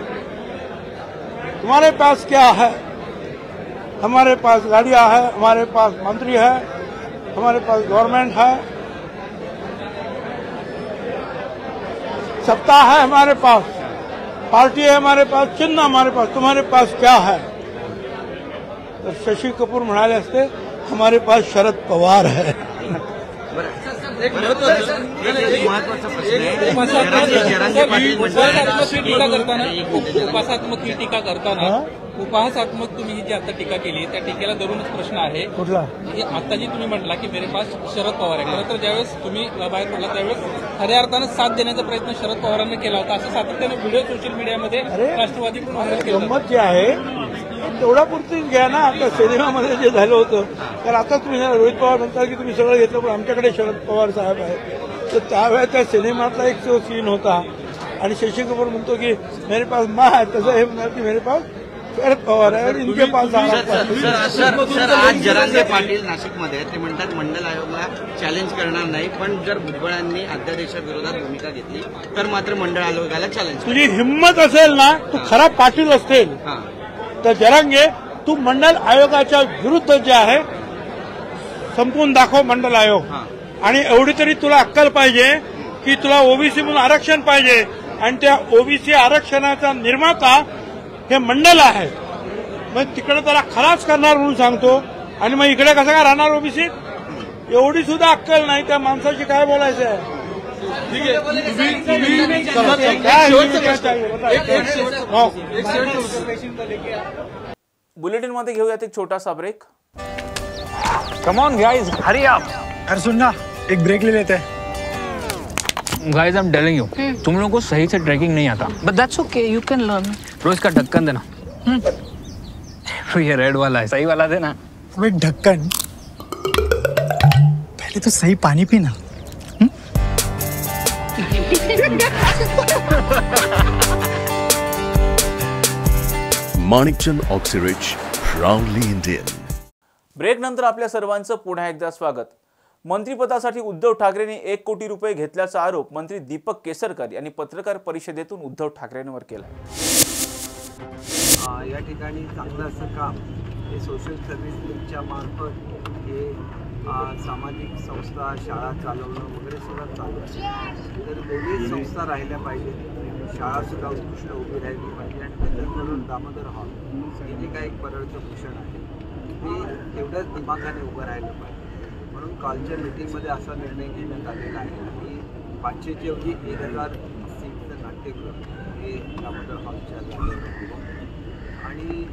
तुम्हारे पास क्या है? हमारे पास गाड़ियां है, हमारे पास मंत्री है, हमारे पास गवर्नमेंट है, सत्ता है हमारे पास, पार्टी है हमारे पास, चिन्ह हमारे पास, तुम्हारे पास क्या है? तर शशी कपूर म्हणाले असते, हमारे पास शरद पवार है. एक महत्वाचा उपासात्मक ही टीका करताना उपहासात्मक तुम्ही जी आता टीका केली त्या टीकेला धरूनच प्रश्न आहे. कुठला? आता जी तुम्ही म्हटला की मेरे पास शरद पवार आहे. खरं तर ज्यावेळेस तुम्ही बाहेर पडला त्यावेळेस खऱ्या अर्थानं साथ देण्याचा प्रयत्न शरद पवारांनी केला होता, असं सातत्याने व्हिडिओ सोशल मीडियामध्ये राष्ट्रवादीकडून व्हायरल केलं. गंमत जी आहे तेवढा पुरतीच घ्या ना. आता सिनेमामध्ये जे झालं होतं तर आता तुम्ही रोहित पवार म्हणता की तुम्ही सगळं घेतलं पण आमच्याकडे शरद पवार साहेब आहेत. तर त्यावेळेस त्या सिनेमातला एक जो सीन होता आणि शशी कपूर म्हणतो की मेरे पास माँ है, तसं हे म्हणणार की मेरे पास शरद पवार आहे आणि इनके पास. सर आज जरांगे पाटील नाशिकमध्ये ते म्हणतात मंडल आयोगाला चॅलेंज करणार नाही, पण जर भुजबळांनी अध्यादेशाविरोधात भूमिका घेतली तर मात्र मंडळ आयोगाला चॅलेंज. तुझी हिंमत असेल ना, तू खरा पाटील असतील तर जरांगे तू मंडल आयोगाच्या विरुद्ध जे आहे संपून दाखव मंडल आयोग. आणि एवढी तरी तुला अक्कल पाहिजे की तुला ओबीसी म्हणून आरक्षण पाहिजे आणि त्या ओबीसी आरक्षणाचा निर्माता हे मंडल आहे. मग तिकडे त्याला खलास करणार म्हणून सांगतो आणि मग इकडे कसं काय राहणार ओबीसी? एवढी सुद्धा अक्कल नाही त्या माणसाची. काय बोलायचं आहे? बुलेटिन मध्ये घेऊयात एक छोटासा break. Come on guys, hurry up. अरे सुन ना, एक ब्रेक ले लेते हैं. Guys, I am telling you, तुम लोगों को सही से ट्रैकिंग नहीं आता. But that's okay, you can learn. रोज का ढक्कन देना. ये रेड वाला है, सही वाला देना. अबे ढक्कन, पहले तो सही पानी पीना. Manikchand Oxyrich, proudly Indian. Break नंतर आपल्या सर्वांचं पुन्हा एकदा स्वागत. मंत्रिपदासाठी उद्धव ठाकरेंनी 1 कोटी रुपये घेतल्याचा आरोप मंत्री दीपक केसरकर यांनी पत्रकार परिषदेतून उद्धव ठाकरेंवर केला. या ठिकाणी चांगलं असं काम हे सोशल सर्व्हिस लीगच्या मार्फत हे सामाजिक संस्था, शाळा चालवणं वगैरे सुद्धा चालू आहे. तर दोन्ही संस्था राहिल्या पाहिजेत, शाळासुद्धा उत्कृष्ट उभी राहिली पाहिजे आणि त्याच्याबरोबर दामोदर हॉल हे जे काही परळचं भूषण आहे ते तेवढ्याच दिमागाने उभं राहिलं पाहिजे. म्हणून कालच्या मीटिंगमध्ये असा निर्णय घेण्यात आलेला आहे की 500च्या ऐवजी 1000 सीटचं नाट्यगृह हे दामोदर हॉलच्या जागेवर आणि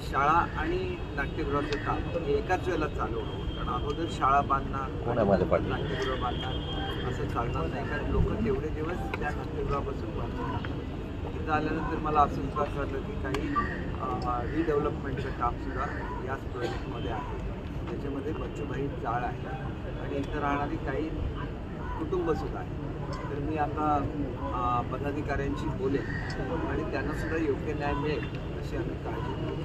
शाळा आणि नाट्यगृहाचं काम हे एकाच वेळेला चालू होतं. कारण अगोदर शाळा बांधणार, नाट्यगृह बांधणार असं चालणार नाही, कारण लोक तेवढे दिवस त्या नाट्यगृहापासून बांधणार. तिथं आल्यानंतर मला असं विश्वास वाटलं की काही रिडेव्हलपमेंटचं कामसुद्धा याच प्रोजेक्टमध्ये आहे. त्याच्यामध्ये बच्चूभाई चाळ आहे आणि इथं राहणारी काही कुटुंबसुद्धा आहे. तर मी आता पदाधिकाऱ्यांशी बोलेन आणि त्यांनासुद्धा योग्य न्याय मिळेल अशी आम्ही काळजी घेऊ.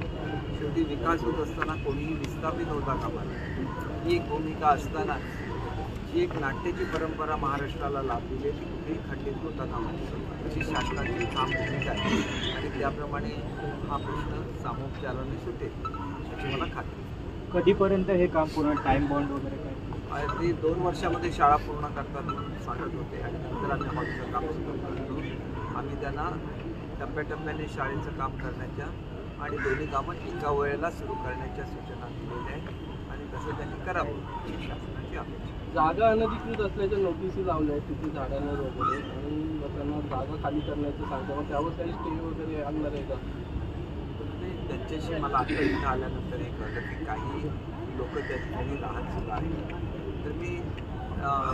शेवटी विकास होत असताना कोणीही विस्थापित होता कामा नये ही एक भूमिका असताना जी एक नाट्याची परंपरा महाराष्ट्राला लाभलेली ती कुठेही खंडित होता कामा नये अशी शासनाची ठाम भूमिका आहे आणि त्याप्रमाणे हा प्रश्न सामोपचाराने सुटेल याची मला खात्री. कधीपर्यंत हे काम पूर्ण टाइम बॉन्ड वगैरे काय? ते 2 वर्षामध्ये शाळा पूर्ण करतात म्हणून सांगत होते आणि नंतर आम्ही हॉलचं काम सुरू करतो. आम्ही त्यांना टप्प्याटप्प्याने शाळेचं काम करण्याच्या आणि दोन्ही कामं एका वेळेला सुरू करण्याच्या सूचना दिलेल्या आहेत आणि तसं त्यांनी करावं ही शासनाची अपेक्षा. जागा अनधिकृत असल्याच्या नोटिसी लावल्या आहेत तिथे झाडांवर वगैरे आणि त्यांना जागा खाली करण्याचं सांगतो. मग त्यावर काही स्टे वगैरे आणणार आहे का? त्यांच्याशी मला आता इथं आल्यानंतर हे कळलं की काही लोक त्या ठिकाणी राहतसुद्धा आहेत. तर मी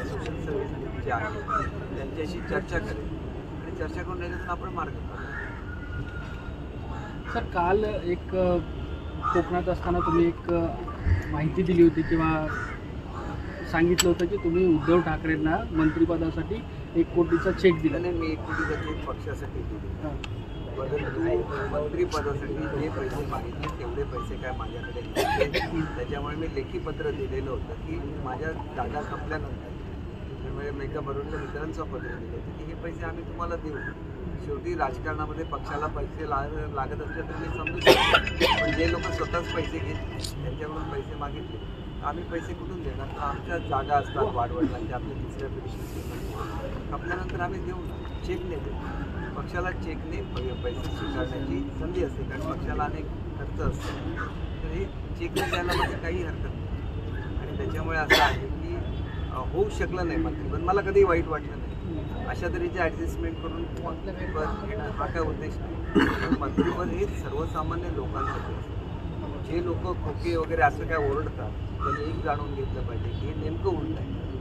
सोशल सर्व्हिस जे आहेत त्यांच्याशी चर्चा करेन आणि चर्चा करून त्याच्यातून आपण मार्ग काढू. सर, काल एक कोकणात असताना तुम्ही एक माहिती दिली होती किंवा सांगितलं होतं की तुम्ही उद्धव ठाकरेंना मंत्रिपदासाठी 1 कोटीचा चेक दिला. नाही, मी 1 कोटीचा चेक पक्षासाठी दिले, परंतु मंत्रिपदासाठी जे पैसे मागितले तेवढे पैसे काय माझ्याकडे नव्हते. त्याच्यामुळे मी लेखी पत्र दिलेलं होतं की माझ्या जागा संपल्यानंतर मी एका बरोबरच्या मित्रांचं पत्र दिलं होतं की हे पैसे आम्ही तुम्हाला देऊ. शेवटी राजकारणामध्ये पक्षाला पैसे लागत असले तर मी समजू शकतो, पण जे लोक स्वतःच पैसे घेतले त्यांच्याकडून पैसे मागितले आम्ही पैसे कुठून देणार? तर आमच्या जागा असतात वाढवडलांच्या, आपल्या तिसऱ्या पिढीची आपल्यानंतर आम्ही देऊ ना, चेकने देऊ. पक्षाला चेकने पैसे स्वीकारण्याची संधी असते कारण पक्षाला अनेक खर्च असतो. तर हे चेकने द्यायला माझी काही हरकत नाही आणि त्याच्यामुळे असं आहे की होऊ शकलं नाही मंत्रिपद. मला कधी वाईट वाटलं नाही. अशा तऱ्हेचे ॲडजस्टमेंट करून मंत्रिपद घेणं हा काय उद्देश नाही. पण मंत्रिपद हे सर्वसामान्य लोकांसाठी असतं. जे लोक खोके वगैरे असं काय ओरडतात त्यांनी एक जाणून घेतलं पाहिजे की हे नेमकं उलट आहे.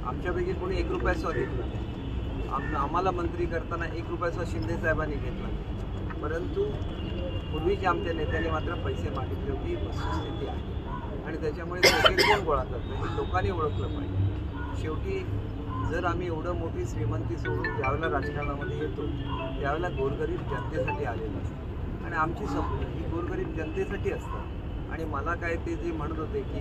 आमच्यापैकी कोणी 1 रुपयासुद्धा घेतला नाही. आम्हाला मंत्री करताना 1 रुपयासुद्धा शिंदे साहेबांनी घेतला नाही, परंतु पूर्वीच्या आमच्या नेत्यांनी मात्र पैसे मागितले होती. ही वस्तुस्थिती आहे आणि त्याच्यामुळे पैसे कोण गोळा करतात हे लोकांनी ओळखलं पाहिजे. शेवटी जर आम्ही एवढं मोठी श्रीमंती सोडून ज्यावेळेला राजकारणामध्ये येतो त्यावेळेला गोरगरीब जनतेसाठी आलेलं असतं आणि आमची स्वप्न ही गोरगरीब जनतेसाठी असतात. आणि मला काय ते जे म्हणत होते की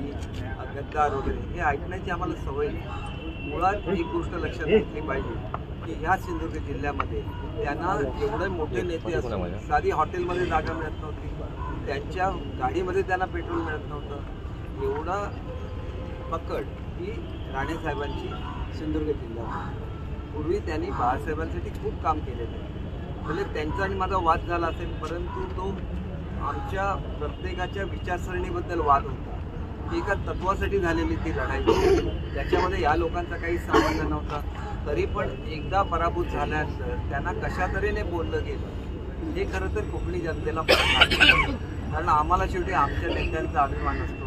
गद्दार वगैरे हे ऐकण्याची आम्हाला सवय नाही. मुळात एक गोष्ट लक्षात घेतली पाहिजे की ह्या सिंधुदुर्ग जिल्ह्यामध्ये त्यांना एवढे मोठे नेते असून साधी हॉटेलमध्ये जागा मिळत नव्हती, त्यांच्या गाडीमध्ये त्यांना पेट्रोल मिळत नव्हतं. एवढा पकड ही राणेसाहेबांची सिंधुदुर्ग जिल्ह्यात. पूर्वी त्यांनी बाळासाहेबांसाठी खूप काम केलेलं आहे. म्हणजे त्यांचा आणि माझा वाद झाला असेल परंतु तो आमच्या प्रत्येकाच्या विचारसरणीबद्दल वाद होता. एका तत्वासाठी झालेली ती लढाई, त्याच्यामध्ये या लोकांचा काही संबंध नव्हता. तरी पण एकदा पराभूत झाल्यानंतर त्यांना कशा तऱ्हेने बोललं गेलं हे खरं तर कोकणी जनतेला कारण आम्हाला शेवटी आमच्या नेत्यांचा अभिमान असतो.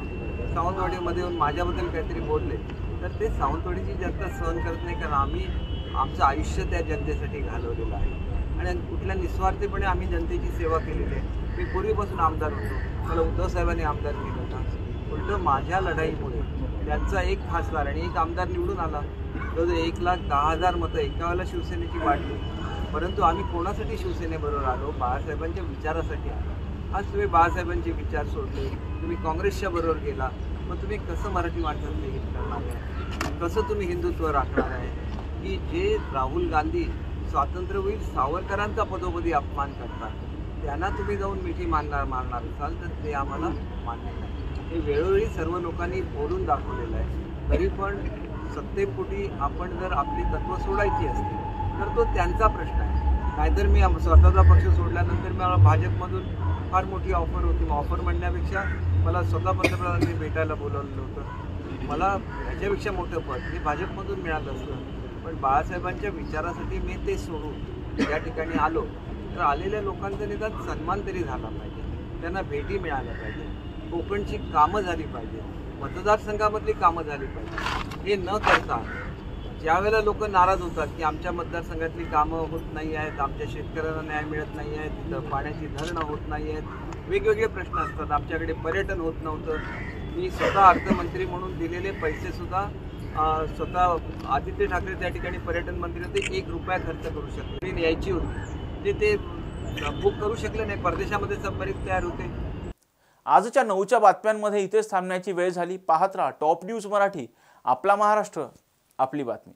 सावंतवाडीमध्ये येऊन माझ्याबद्दल काहीतरी बोलले तर ते सावंतवाडीची जनता सहन करत नाही, कारण आम्ही आमचं आयुष्य त्या जनतेसाठी घालवलेलं आहे आणि कुठल्या निस्वार्थीपणे आम्ही जनतेची सेवा केलेली आहे. मी पूर्वीपासून आमदार होतो, मला उद्धव साहेबांनी आमदार केलं होतं. उलटं माझ्या लढाईमुळे त्यांचा एक खासदार आणि एक आमदार निवडून आला. जवळजवळ 1,10,000 मतं एका वेळेला शिवसेनेची वाढली. परंतु आम्ही कोणासाठी शिवसेनेबरोबर आलो? बाळासाहेबांच्या विचारासाठी आलो. आज तुम्ही बाळासाहेबांचे विचार सोडले, तुम्ही काँग्रेसच्या बरोबर गेला, मग तुम्ही कसं मराठी माणसांना हित करणार आहे? कसं तुम्ही हिंदुत्व राखणार आहे? की जे राहुल गांधी स्वातंत्र्यवीर सावरकरांचा पदोपदी अपमान करतात त्यांना तुम्ही जाऊन मिठी मारणार असाल तर ते आम्हाला मान्य नाही. हे वेळोवेळी सर्व लोकांनी बोलून दाखवलेलं आहे. तरी पण सत्तेपोटी आपण जर आपली तत्त्व सोडायची असतील तर तो त्यांचा प्रश्न आहे. नाहीतर मी स्वतःचा पक्ष सोडल्यानंतर मला भाजपमधून फार मोठी ऑफर होती. ऑफर म्हणण्यापेक्षा मला स्वतः पंतप्रधानांनी भेटायला बोलावलेलं होतं. मला ह्याच्यापेक्षा मोठं पद हे भाजपमधून मिळालं असतं. पण बाळासाहेबांच्या विचारासाठी मी ते सोडून त्या ठिकाणी आलो तर आलेल्या लोकांचा निदान सन्मान तरी झाला पाहिजे, त्यांना भेटी मिळाल्या पाहिजे, कोकणची कामं झाली पाहिजे, मतदारसंघामधली कामं झाली पाहिजे. हे न करता ज्यावेळेला लोक नाराज होतात की आमच्या मतदारसंघातली कामं होत नाही आहेत, आमच्या शेतकऱ्यांना न्याय मिळत नाही आहे, तिथं पाण्याची धरणं होत नाही आहेत, वेगवेगळे प्रश्न असतात, आमच्याकडे पर्यटन होत नव्हतं. मी स्वतः अर्थमंत्री म्हणून दिलेले पैसेसुद्धा स्वतः आदित्य ठाकरे त्या ठिकाणी पर्यटन मंत्री होते, 1 रुपया खर्च करू शकले. ट्रेन यायची होती ते बुक करू शकले नाही, परदेशामध्ये सबमरीन तयार होते. आजच्या 9च्या बातम्यांमध्ये इथेच थांबण्याची वेळ झाली. पाहत राहा टॉप न्यूज मराठी. आपला महाराष्ट्र, आपली बातमी.